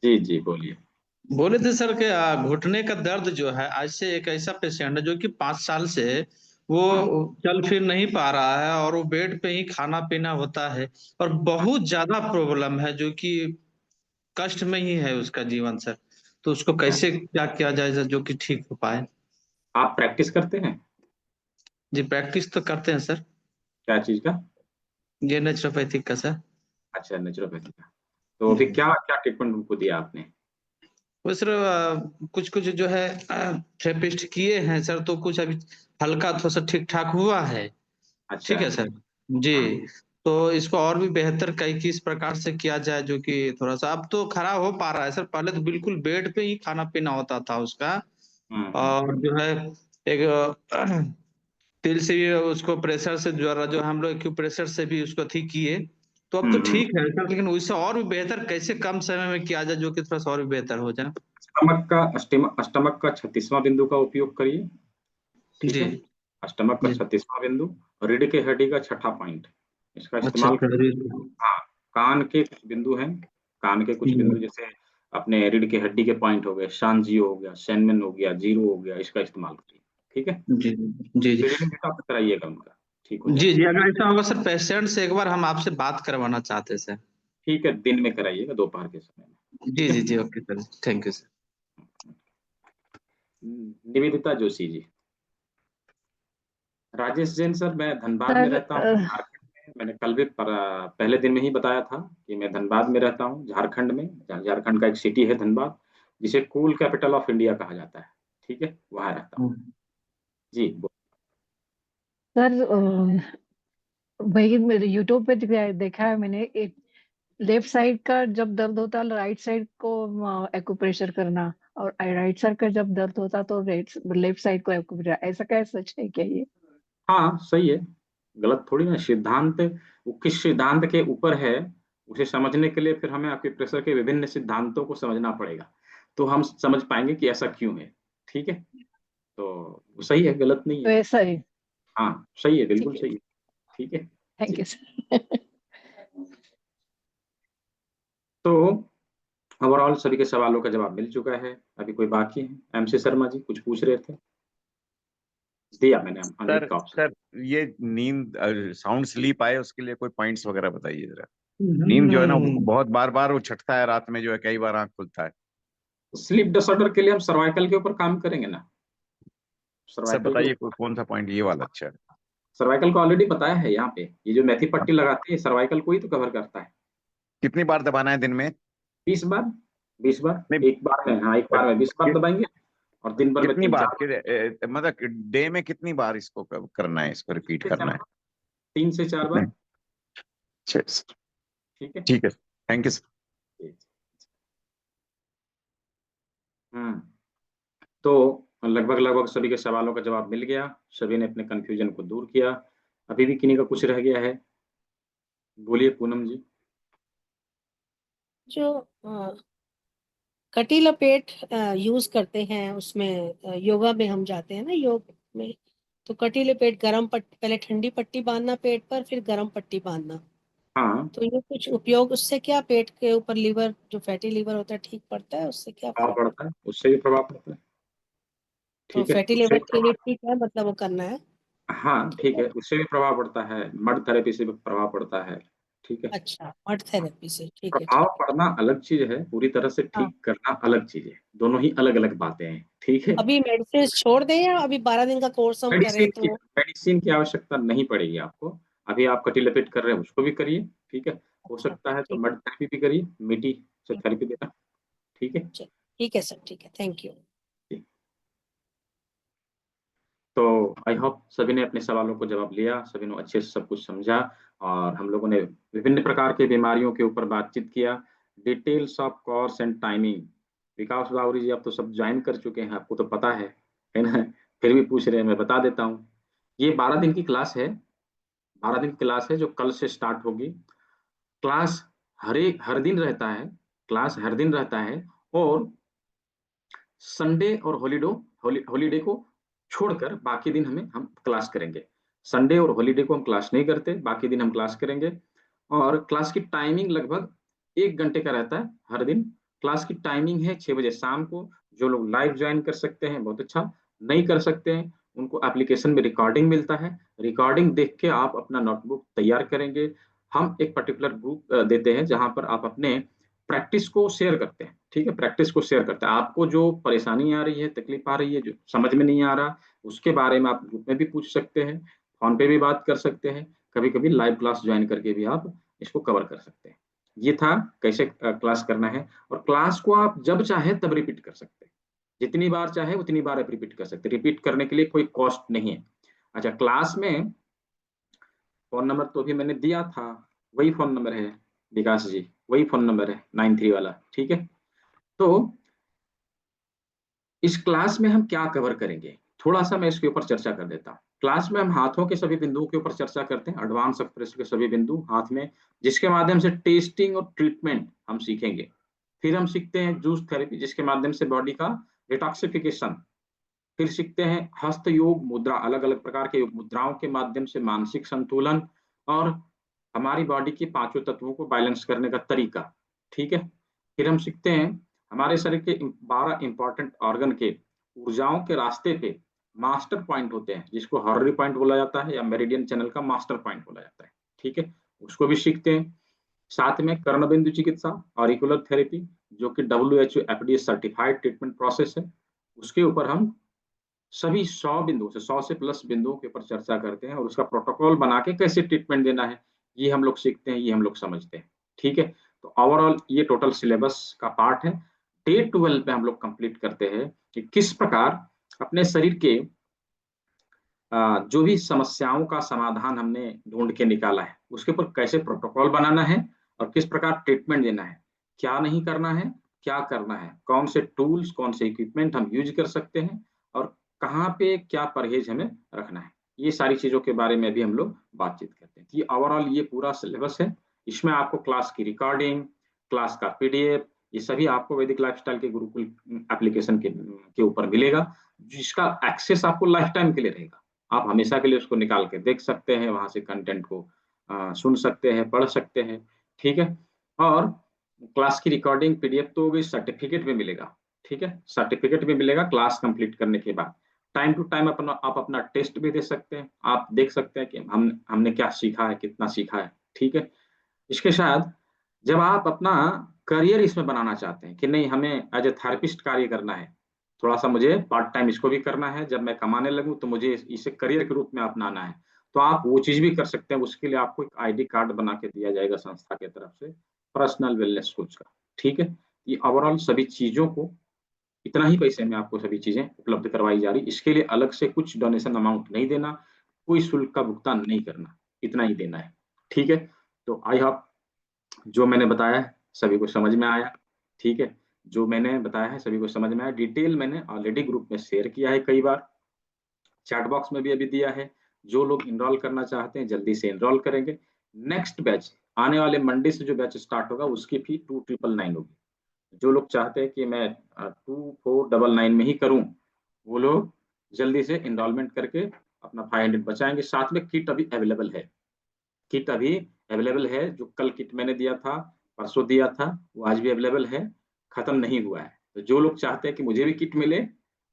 जी जी बोलिए। बोले थे सर कि घुटने का दर्द जो है, आज से एक ऐसा पेशेंट है जो कि 5 साल से वो चल फिर नहीं पा रहा है और वो बेड पे ही खाना पीना होता है और बहुत ज्यादा प्रॉब्लम है, जो कि कष्ट में ही है उसका जीवन सर। तो उसको कैसे क्या किया जाए सर जो कि ठीक हो पाए? आप प्रैक्टिस करते हैं? जी प्रैक्टिस तो करते हैं सर। क्या चीज का? ये नेचुरोपैथिक का सर। अच्छा नेचुरोपैथी का। तो अभी क्या क्या ट्रीटमेंट उनको दिया आपने? वो सर कुछ कुछ जो है थेरेपिस्ट किए हैं सर, तो कुछ अभी हल्का थोड़ा सा ठीक ठाक हुआ है। अच्छा। ठीक है सर जी। तो इसको और भी बेहतर किस प्रकार से किया जाए जो कि थोड़ा सा, अब तो खड़ा हो पा रहा है सर, पहले तो बिल्कुल बेड पे ही खाना पीना होता था उसका। और जो है एक तिल से भी उसको प्रेशर से जो हम लोग एक्यूप्रेशर से भी उसको ठीक किए, तो अब तो ठीक है सर, लेकिन उससे और भी बेहतर कैसे कम समय में किया जाए जो कि थोड़ा सा और भी बेहतर हो जाए? अष्टमक का 36वां बिंदु का उपयोग करिए। ठीक है। अष्टमक का 36वां बिंदु, रीढ़ के हड्डी का 6ठा पॉइंट, इसका इस्तेमाल करिए। हाँ कान के कुछ बिंदु हैं, कान के कुछ बिंदु जैसे अपने रीढ़ के हड्डी के पॉइंट हो गए, शांजियो हो गया, शेनमेन हो गया, जीरो हो गया, इसका इस्तेमाल करिए। ठीक है जी जी जी कराइएगा उनका, ठीक हो जी जी। अगर ऐसा होगा सर, पेशेंट से एक बार हम आपसे बात करवाना चाहते हैं सर। ठीक है, दिन में कराइएगा, दोपहर के समय में। जी जी जी okay sir, thank you sir. Nivedita Joshi ji. Rajesh Jain sir, मैं धनबाद में रहता हूँ, झारखंड में। मैंने कल भी पहले दिन में ही बताया था कि मैं धनबाद में रहता हूँ, झारखंड में। झारखंड का एक सिटी है धनबाद, जिसे कूल कैपिटल ऑफ इंडिया कहा जाता है। ठीक है, वहां रहता हूँ जी। सर वही मेरे यूट्यूब पे देखा है मैंने, एक लेफ्ट साइड का जब दर्द होता है राइट साइड को एक्यूप्रेशर करना, और राइट साइड का जब दर्द होता तो लेफ्ट साइड को एक्यूप्रेशर, ऐसा क्या सच है क्या ये? हाँ सही है, गलत थोड़ी ना। सिद्धांत वो किस सिद्धांत के ऊपर है, उसे समझने के लिए फिर हमें एक्यूप्रेशर के विभिन्न सिद्धांतों को समझना पड़ेगा, तो हम समझ पाएंगे कि ऐसा क्यों है। ठीक है, तो सही है, गलत नहीं तो है। ऐसा है। हाँ सही है, बिल्कुल सही है। ठीक है, थैंक यू सर। तो ओवरऑल सभी के सवालों का जवाब मिल चुका है। अभी कोई बाकी है? एमसी शर्मा जी कुछ पूछ रहे थे, दिया मैंने सर सर ये नींद साउंड स्लीप आए उसके लिए कोई पॉइंट्स वगैरह बताइए जरा। नींद जो है ना बहुत बार बार वो छटता है रात में, जो है कई बार आंख खुलता है। स्लीप डिसऑर्डर के लिए हम सर्वाइकल के ऊपर काम करेंगे ना। सर बताइए कौन सा पॉइंट ये वाला अच्छा है? सर्वाइकल को ऑलरेडी बताया है यहाँ पे, ये जो मेथी पट्टी लगाती है सर्वाइकल को ही तो कवर करता है। कितनी बार दबाना है दिन में? 20 बार। 20 बार एक बार में, हाँ एक बार में 20 बार दबाएंगे, और दिन भर में कितनी 3 बार 4 मतलब डे में कितनी बार इसको करना है, इसको रिपीट करना है? 3 से 4 बार। ठीक है ठीक है, थैंक यू सर। तो लगभग सभी के सवालों का जवाब मिल गया, सभी ने अपने कंफ्यूजन को दूर किया। अभी भी किन्हीं का कुछ रह गया है? बोलिए पूनम जी। जो कटी लपेट यूज करते हैं उसमें, योगा में हम जाते हैं ना योग में, तो कटी लपेट पहले ठंडी पट्टी बांधना पेट पर, फिर गरम पट्टी बांधना। हाँ तो ये कुछ उपयोग, उससे क्या पेट के ऊपर लीवर जो फैटी लीवर होता है ठीक पड़ता है, उससे क्या प्रभाव फर्क पड़ता है, उससे भी प्रभाव पड़ता है। तो ठीक है, फैटी उससे लीवर के लिए ठीक है, मतलब वो करना है। हाँ ठीक है, उससे भी प्रभाव पड़ता है, मड थेरेपी से भी प्रभाव पड़ता है। ठीक है। अच्छा, मड थेरेपी से, ठीक है, प्रभाव ठीक है। पड़ना अलग चीज है, पूरी तरह से हाँ। ठीक करना अलग चीज है, दोनों ही अलग अलग बातें हैं। ठीक है। अभी मेडिसिन छोड़ दें या अभी 12 दिन का कोर्स हम करें तो? मेडिसिन की आवश्यकता नहीं पड़ेगी आपको। अभी आप कटिलिपिड कर रहे हैं, उसको भी करिए। ठीक है। हो अच्छा, सकता है तो ठीक मड थेरेपी भी करिए, मीठी से थेरेपी देना। ठीक है। ठीक है सर, ठीक है, थैंक यू। तो आई होप सभी ने अपने सवालों को जवाब लिया, सभी ने अच्छे से सब कुछ समझा, और हम लोगों ने विभिन्न प्रकार की बीमारियों के ऊपर बातचीत किया। Details of course and timing, Vikas Bawri ji आप तो सब ज्वाइन कर चुके हैं, आपको तो पता है ना? फिर भी पूछ रहे हैं, मैं बता देता हूँ। ये 12 दिन की क्लास है, 12 दिन की क्लास है जो कल से स्टार्ट होगी। क्लास हर दिन रहता है, क्लास हर दिन रहता है, और संडे और हॉलीडे को छोड़कर बाकी दिन हम क्लास करेंगे। संडे और हॉलीडे को हम क्लास नहीं करते, बाकी दिन हम क्लास करेंगे। और क्लास की टाइमिंग लगभग 1 घंटे का रहता है हर दिन। क्लास की टाइमिंग है 6 बजे शाम को। जो लोग लाइव ज्वाइन कर सकते हैं बहुत अच्छा, नहीं कर सकते हैं उनको एप्लीकेशन में रिकॉर्डिंग मिलता है। रिकॉर्डिंग देख के आप अपना नोटबुक तैयार करेंगे। हम एक पर्टिकुलर ग्रुप देते हैं जहां पर आप अपने प्रैक्टिस को शेयर करते हैं। ठीक है, प्रैक्टिस को शेयर करते हैं। आपको जो परेशानी आ रही है, तकलीफ आ रही है, जो समझ में नहीं आ रहा, उसके बारे में आप ग्रुप में भी पूछ सकते हैं, फोन पे भी बात कर सकते हैं, कभी कभी लाइव क्लास ज्वाइन करके भी आप इसको कवर कर सकते हैं। ये था कैसे क्लास करना है। और क्लास को आप जब चाहे तब रिपीट कर सकते हैं, जितनी बार चाहे उतनी बार आप रिपीट कर सकते हैं। रिपीट करने के लिए कोई कॉस्ट नहीं है। अच्छा, क्लास में फोन नंबर तो अभी मैंने दिया था, वही फोन नंबर है विकास जी, वही फोन नंबर है 93 वाला। ठीक है। तो इस क्लास में हम क्या कवर करेंगे, थोड़ा सा मैं इसके ऊपर चर्चा कर देता हूँ। क्लास में हम हाथों के सभी बिंदुओं के ऊपर चर्चा करते हैं, एडवांस एक्सप्रेशन के सभी बिंदु हाथ में, जिसके माध्यम से टेस्टिंग और ट्रीटमेंट हम सीखेंगे। फिर हम सीखते हैं जूस थेरेपी, जिसके माध्यम से बॉडी का डिटॉक्सिफिकेशन। फिर सीखते हैं हस्त योग मुद्रा, अलग अलग प्रकार के योग मुद्राओं के माध्यम से मानसिक संतुलन और हमारी बॉडी के 5 तत्वों को बैलेंस करने का तरीका। ठीक है। फिर हम सीखते हैं हमारे शरीर के 12 इंपॉर्टेंट ऑर्गन के ऊर्जाओं के रास्ते पे मास्टर पॉइंट होते हैं, जिसको हॉर्री पॉइंट बोला जाता है या मेरिडियन चैनल का मास्टर पॉइंट बोला जाता है। ठीक है, उसको भी सीखते हैं। साथ में कर्णबिंदु चिकित्सा, ऑरिकुलर थेरेपी, जो कि WHO FDA certified treatment process है, उसके ऊपर हम सभी 100 बिंदु से 100 से प्लस बिंदुओं के ऊपर चर्चा करते हैं, और उसका प्रोटोकॉल बना के कैसे ट्रीटमेंट देना है ये हम लोग सीखते हैं, ये हम लोग समझते हैं। ठीक है। तो ओवरऑल ये टोटल सिलेबस का पार्ट है। डे 12 पे हम लोग कंप्लीट करते हैं कि किस प्रकार अपने शरीर के जो भी समस्याओं का समाधान हमने ढूंढ के निकाला है उसके ऊपर कैसे प्रोटोकॉल बनाना है और किस प्रकार ट्रीटमेंट देना है, क्या नहीं करना है, क्या करना है, कौन से टूल्स कौन से इक्विपमेंट हम यूज कर सकते हैं, और कहाँ पे क्या परहेज हमें रखना है, ये सारी चीजों के बारे में भी हम लोग बातचीत करते हैं। ये ओवरऑल ये पूरा सिलेबस है। इसमें आपको क्लास की रिकॉर्डिंग, क्लास का PDF, ये सभी आपको वैदिक लाइफस्टाइल के गुरुकुल एप्लीकेशन के ऊपर मिलेगा, जिसका एक्सेस आपको लाइफ टाइम के लिए रहेगा। आप हमेशा के लिए उसको निकाल के देख सकते हैं, वहां से कंटेंट को सुन सकते हैं, पढ़ सकते हैं। ठीक है। और क्लास की रिकॉर्डिंग PDF तो हो गई, सर्टिफिकेट भी मिलेगा। ठीक है, सर्टिफिकेट भी मिलेगा क्लास कंप्लीट करने के बाद। टाइम टू टाइम आप अपना टेस्ट भी दे सकते हैं, आप देख सकते हैं कि हमने क्या सीखा है, कितना सीखा है। ठीक है। इसके साथ जब आप अपना करियर इसमें बनाना चाहते हैं कि नहीं हमें एज ए थेरेपिस्ट कार्य करना है, थोड़ा सा मुझे पार्ट टाइम इसको भी करना है, जब मैं कमाने लगूं तो मुझे इसे करियर के रूप में अपनाना है, तो आप वो चीज भी कर सकते हैं। उसके लिए आपको एक ID कार्ड बना के दिया जाएगा संस्था की तरफ से, पर्सनल वेलनेस कोच का। ठीक है। ये ओवरऑल सभी चीजों को इतना ही पैसे में आपको सभी चीजें उपलब्ध करवाई जा रही, इसके लिए अलग से कुछ डोनेशन अमाउंट नहीं देना, कोई शुल्क का भुगतान नहीं करना, इतना ही देना है। ठीक है। तो आई होप जो मैंने बताया है सभी को समझ में आया। ठीक है, जो मैंने बताया है सभी को समझ में आया। डिटेल मैंने ऑलरेडी ग्रुप में शेयर किया है कई बार, चैट बॉक्स में भी अभी दिया है। जो लोग इनरोल करना चाहते हैं जल्दी से इनरोल करेंगे। नेक्स्ट बैच आने वाले मंडे से जो बैच स्टार्ट होगा उसकी फी 2999 होगी। जो लोग चाहते हैं कि मैं 2499 में ही करूं, वो लोग जल्दी से इनरोलमेंट करके अपना 500 बचाएंगे। साथ में किट अभी अवेलेबल है, किट अभी अवेलेबल है। जो कल किट मैंने दिया था, परसों दिया था, वो आज भी अवेलेबल है, खत्म नहीं हुआ है। तो जो लोग चाहते हैं कि मुझे भी किट मिले,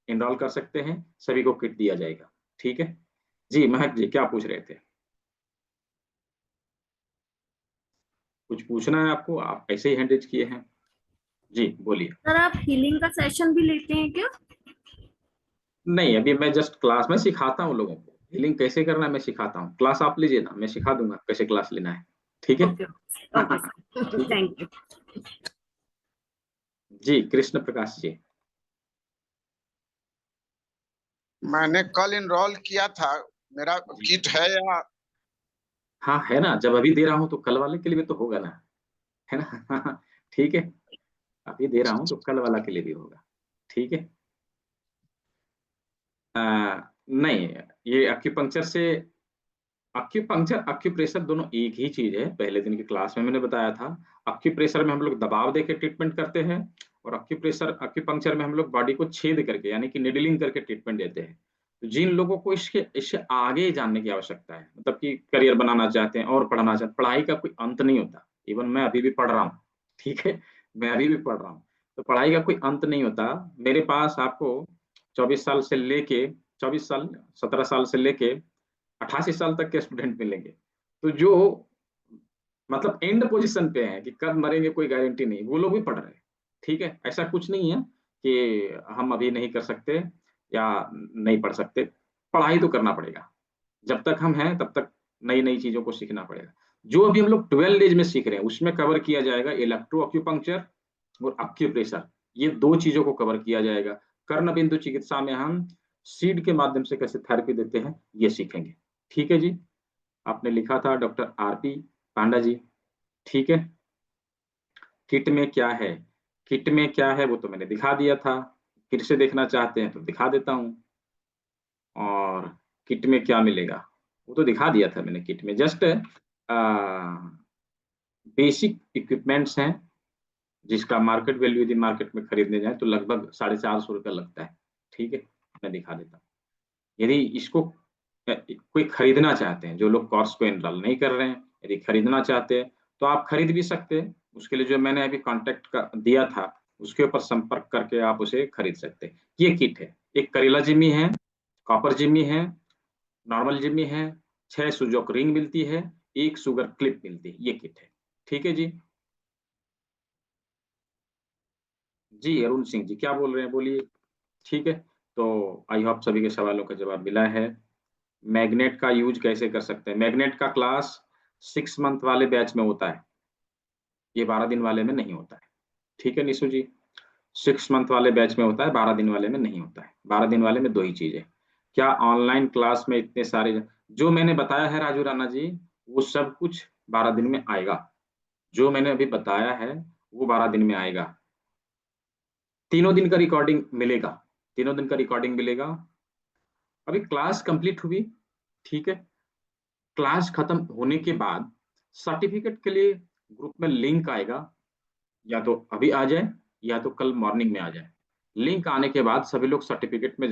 इनरोल कर सकते हैं, सभी को किट दिया जाएगा। ठीक है जी। महक जी क्या पूछ रहे थे? कुछ पूछना है आपको? आप ऐसे ही हैंड रेज किए हैं। जी बोलिए। सर आप हीलिंग का सेशन भी लेते हैं क्या? नहीं, अभी मैं जस्ट क्लास में सिखाता हूँ लोगों को, हीलिंग कैसे करना है मैं सिखाता हूँ। क्लास आप लीजिए ना, मैं सिखा दूंगा कैसे क्लास लेना है। ठीक है। ओके ओके सर, ठीक है थैंक यू। जी। कृष्ण प्रकाश जी। मैंने कल इनरोल किया था, मेरा किट है या? हाँ है ना, जब अभी दे रहा हूँ तो कल वाले के लिए भी तो होगा ना, है ना। ठीक है, अभी दे रहा हूँ तो कल वाला के लिए भी होगा। ठीक है। नहीं, ये एक्यूपंक्चर से एक्यूपंक्चर एक्यूप्रेशर दोनों एक ही चीज है। पहले दिन की क्लास में मैंने बताया था, एक्यूप्रेशर में हम लोग दबाव देके ट्रीटमेंट करते हैं, और एक्यूपंक्चर में हम लोग बॉडी को छेद करके यानी कि निडलिंग करके ट्रीटमेंट देते हैं। तो जिन लोगों को इससे आगे जानने की आवश्यकता है, मतलब कि करियर बनाना चाहते हैं और पढ़ना चाहते हैं, पढ़ाई का कोई अंत नहीं होता। इवन मैं अभी भी पढ़ रहा हूँ। ठीक है, मैं अभी भी पढ़ रहा हूँ, तो पढ़ाई का कोई अंत नहीं होता। मेरे पास आपको 17 साल से लेके 88 साल तक के स्टूडेंट मिलेंगे, तो जो मतलब एंड पोजीशन पे हैं कि कब मरेंगे कोई गारंटी नहीं, वो लोग भी पढ़ रहे हैं। ठीक है, ऐसा कुछ नहीं है कि हम अभी नहीं कर सकते या नहीं पढ़ सकते, पढ़ाई तो करना पड़ेगा। जब तक हम हैं तब तक नई नई चीजों को सीखना पड़ेगा। जो अभी हम लोग 12 डेज में सीख रहे हैं उसमें कवर किया जाएगा इलेक्ट्रो एक्यूपंक्चर और एक्यूप्रेशर, ये दो चीजों को कवर किया जाएगा। कर्ण बिंदु चिकित्सा में हम सीड के माध्यम से कैसे थेरेपी देते हैं ये सीखेंगे। ठीक है जी। आपने लिखा था डॉक्टर आरपी पांडा जी। ठीक है। किट में क्या है, किट में क्या है वो तो मैंने दिखा दिया था, फिर से देखना चाहते हैं तो दिखा देता हूं। और किट में क्या मिलेगा वो तो दिखा दिया था मैंने। किट में जस्ट बेसिक इक्विपमेंट्स हैं जिसका मार्केट वैल्यू यदि मार्केट में खरीदने जाए तो लगभग 450 रुपया लगता है। ठीक है, मैं दिखा देता हूँ। यदि इसको कोई खरीदना चाहते हैं, जो लोग कोर्स को एनरोल नहीं कर रहे हैं, यदि खरीदना चाहते हैं तो आप खरीद भी सकते हैं। उसके लिए जो मैंने अभी कांटेक्ट का दिया था उसके ऊपर संपर्क करके आप उसे खरीद सकते हैं। ये किट है, एक करेला जिम्मी है, कॉपर जिम्मी है, नॉर्मल जिम्मी है, 6 सुजोक रिंग मिलती है, 1 शुगर क्लिप मिलती है। ये किट है। ठीक है जी। जी अरुण सिंह जी क्या बोल रहे हैं, बोलिए। ठीक है, तो आई होप सभी के सवालों का जवाब मिला है। मैग्नेट का यूज कैसे कर सकते हैं? मैग्नेट का क्लास 6 मंथ वाले बैच में होता है, ये 12 दिन वाले में नहीं होता है। ठीक है निशु जी, 6 मंथ वाले बैच में होता है, 12 दिन वाले में नहीं होता है। 12 दिन वाले में दो ही चीज है। क्या ऑनलाइन क्लास में इतने सारे जो मैंने बताया है राजू राणा जी, वो सब कुछ 12 दिन में आएगा। जो मैंने अभी बताया है वो 12 दिन में आएगा। 3 दिन का रिकॉर्डिंग मिलेगा, 3 दिन का रिकॉर्डिंग मिलेगा। अभी क्लास कंप्लीट हुई, ठीक है, क्लास खत्म होने के बाद सर्टिफिकेट के लिए ग्रुप में लिंक आएगा, या तो अभी आ जाए या तो कल मॉर्निंग में आ जाए। लिंक आने के बाद सभी लोग सर्टिफिकेट में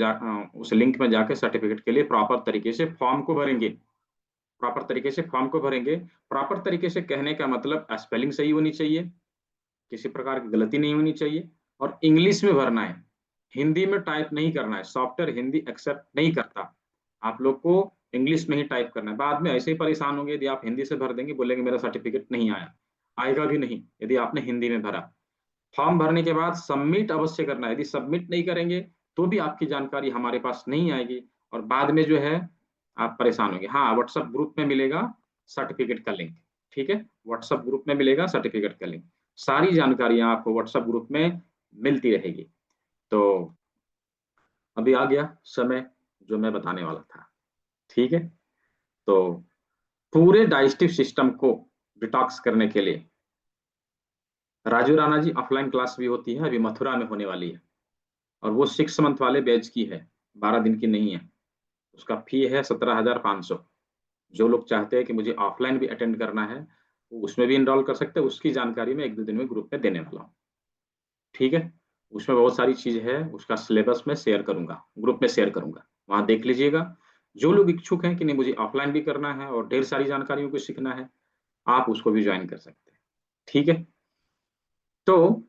उस लिंक में जाकर सर्टिफिकेट के लिए प्रॉपर तरीके से फॉर्म को भरेंगे। प्रॉपर तरीके से फॉर्म को भरेंगे। प्रॉपर तरीके से कहने का मतलब स्पेलिंग सही होनी चाहिए, किसी प्रकार की गलती नहीं होनी चाहिए, और इंग्लिश में भरना है, हिंदी में टाइप नहीं करना है। सॉफ्टवेयर हिंदी एक्सेप्ट नहीं करता, आप लोग को इंग्लिश में ही टाइप करना है। बाद में ऐसे ही परेशान होंगे यदि आप हिंदी से भर देंगे, बोलेंगे मेरा सर्टिफिकेट नहीं आया, आएगा भी नहीं यदि आपने हिंदी में भरा। फॉर्म भरने के बाद सबमिट अवश्य करना है। यदि सबमिट नहीं करेंगे तो भी आपकी जानकारी हमारे पास नहीं आएगी, और बाद में जो है आप परेशान होंगे। हाँ, व्हाट्सएप ग्रुप में मिलेगा सर्टिफिकेट का लिंक। ठीक है, व्हाट्सएप ग्रुप में मिलेगा सर्टिफिकेट का लिंक। सारी जानकारियां आपको व्हाट्सएप ग्रुप में मिलती रहेगी। तो अभी आ गया समय जो मैं बताने वाला था। ठीक है, तो पूरे डाइजेस्टिव सिस्टम को डिटॉक्स करने के लिए राजू राणा जी ऑफलाइन क्लास भी होती है, अभी मथुरा में होने वाली है, और वो 6 मंथ वाले बैच की है, 12 दिन की नहीं है। उसका फी है 17,500। जो लोग चाहते हैं कि मुझे ऑफलाइन भी अटेंड करना है वो उसमें भी इनरोल कर सकते हैं। उसकी जानकारी मैं 1-2 दिन में ग्रुप में देने वाला हूँ। ठीक है, उसमें बहुत सारी चीज है, उसका सिलेबस में शेयर करूंगा, ग्रुप में शेयर करूंगा, वहां देख लीजिएगा। जो लोग इच्छुक हैं कि नहीं मुझे ऑफलाइन भी करना है और ढेर सारी जानकारियों को सीखना है, आप उसको भी ज्वाइन कर सकते हैं। ठीक है, तो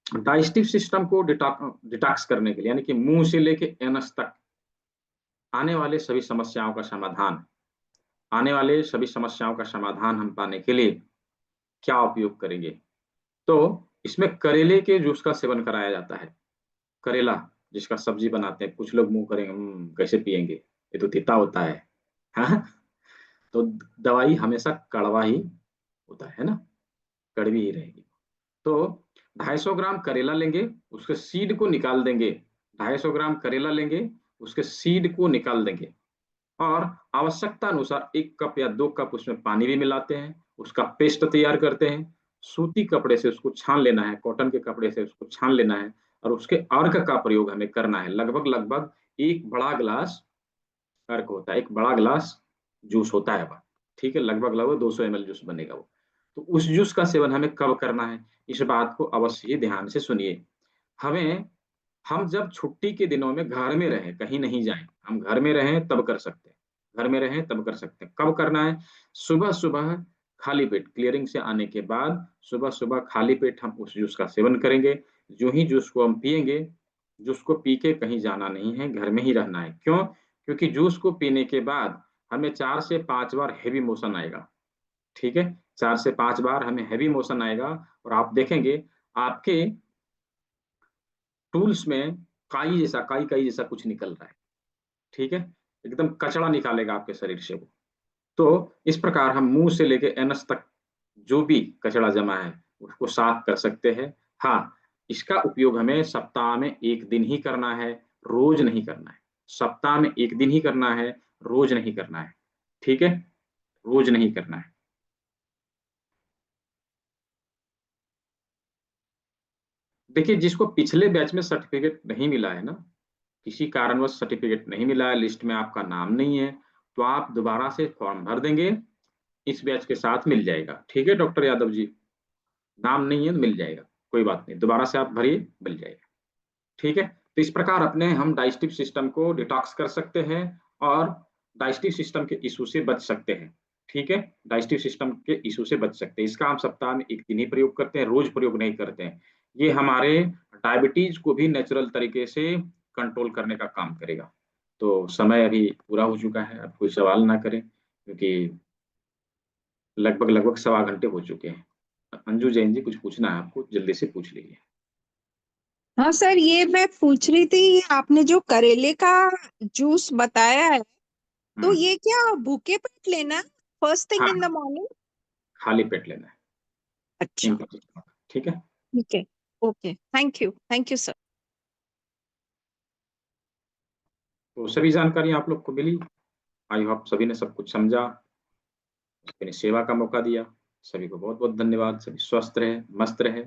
डाइजेस्टिव सिस्टम को डिटॉक्स करने के लिए, यानी कि मुंह से लेके एनस तक आने वाले सभी समस्याओं का समाधान हम पाने के लिए क्या उपयोग करेंगे? तो इसमें करेले के जूस का सेवन कराया जाता है। करेला जिसका सब्जी बनाते हैं, कुछ लोग मुंह करेंगे कैसे पिएंगे, ये तो तीता होता है। हाँ? तो दवाई हमेशा कड़वा ही होता है ना, कड़वी ही रहेगी। तो 250 ग्राम करेला लेंगे, उसके सीड को निकाल देंगे। 250 ग्राम करेला लेंगे, उसके सीड को निकाल देंगे और आवश्यकता अनुसार 1 कप या 2 कप उसमें पानी भी मिलाते हैं, उसका पेस्ट तैयार करते हैं। सूती कपड़े से उसको छान लेना है, कॉटन के कपड़े से उसको छान लेना है और उसके अर्क का प्रयोग हमें करना है। लगभग 1 बड़ा गिलास अर्क होता है, 1 बड़ा गिलास जूस होता है वह, ठीक है। लगभग 200 ml जूस बनेगा वो। तो उस जूस का सेवन हमें कब करना है, इस बात को अवश्य ही ध्यान से सुनिए। हम जब छुट्टी के दिनों में घर में रहें, कहीं नहीं जाएं, हम घर में रहें तब कर सकते हैं, घर में रहें तब कर सकते हैं। कब करना है? सुबह-सुबह खाली पेट, क्लियरिंग से आने के बाद सुबह-सुबह खाली पेट हम उस जूस का सेवन करेंगे। जो ही जूस को हम पिएंगे, जूस को पी के कहीं जाना नहीं है, घर में ही रहना है। क्यों? क्योंकि जूस को पीने के बाद हमें 4 से 5 बार हेवी मोशन आएगा, ठीक है? 4 से 5 बार हमें हेवी मोशन आएगा और आप देखेंगे आपके टूल्स में काई जैसा कुछ निकल रहा है, ठीक है? एकदम कचरा निकालेगा आपके शरीर से वो। तो इस प्रकार हम मुंह से लेके एनस तक जो भी कचरा जमा है उसको साफ कर सकते हैं। हाँ, इसका उपयोग हमें सप्ताह में 1 दिन ही करना है, रोज नहीं करना है। सप्ताह में 1 दिन ही करना है, रोज नहीं करना है, ठीक है? रोज नहीं करना है। देखिए, जिसको पिछले बैच में सर्टिफिकेट नहीं मिला है ना, किसी कारणवश सर्टिफिकेट नहीं मिला है, लिस्ट में आपका नाम नहीं है, तो आप दोबारा से फॉर्म भर देंगे, इस बैच के साथ मिल जाएगा। ठीक है डॉक्टर यादव जी? नाम नहीं है तो मिल जाएगा, कोई बात नहीं, दोबारा से आप भरिए, मिल जाएगा। ठीक है? तो इस प्रकार अपने हम डाइजेस्टिव सिस्टम को डिटॉक्स कर सकते हैं और डाइजेस्टिव सिस्टम के इश्यू से बच सकते हैं। ठीक है? डाइजेस्टिव सिस्टम के इश्यू से बच सकते हैं। इसका हम सप्ताह में 1 दिन ही प्रयोग करते हैं, रोज प्रयोग नहीं करते हैं। ये हमारे डायबिटीज को भी नेचुरल तरीके से कंट्रोल करने का काम करेगा। तो समय अभी पूरा हो चुका है, अब कोई सवाल ना करें क्योंकि लगभग सवा घंटे हो चुके हैं। अंजू जैन जी, कुछ पूछना है आपको, जल्दी से पूछ लीजिए। हाँ सर, ये मैं पूछ रही थी, आपने जो करेले का जूस बताया है, तो ये क्या भूखे पेट लेना, first thing in the morning? खाली पेट लेना है। अच्छा, ठीक है? ठीक है, ओके, थैंक यू सर। तो सभी जानकारी आप लोग को मिली, आई होप सभी ने सब कुछ समझा, सभी ने सेवा का मौका दिया। सभी को बहुत बहुत धन्यवाद। सभी स्वस्थ रहे, मस्त रहे,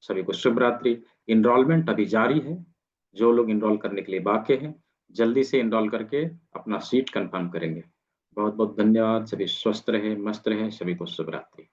सभी को शुभ रात्रि। इनरोलमेंट अभी जारी है, जो लोग इनरोल करने के लिए बाकी हैं जल्दी से इनरोल करके अपना सीट कंफर्म करेंगे। बहुत बहुत धन्यवाद। सभी स्वस्थ रहे, मस्त रहे, सभी को शुभ रात्रि।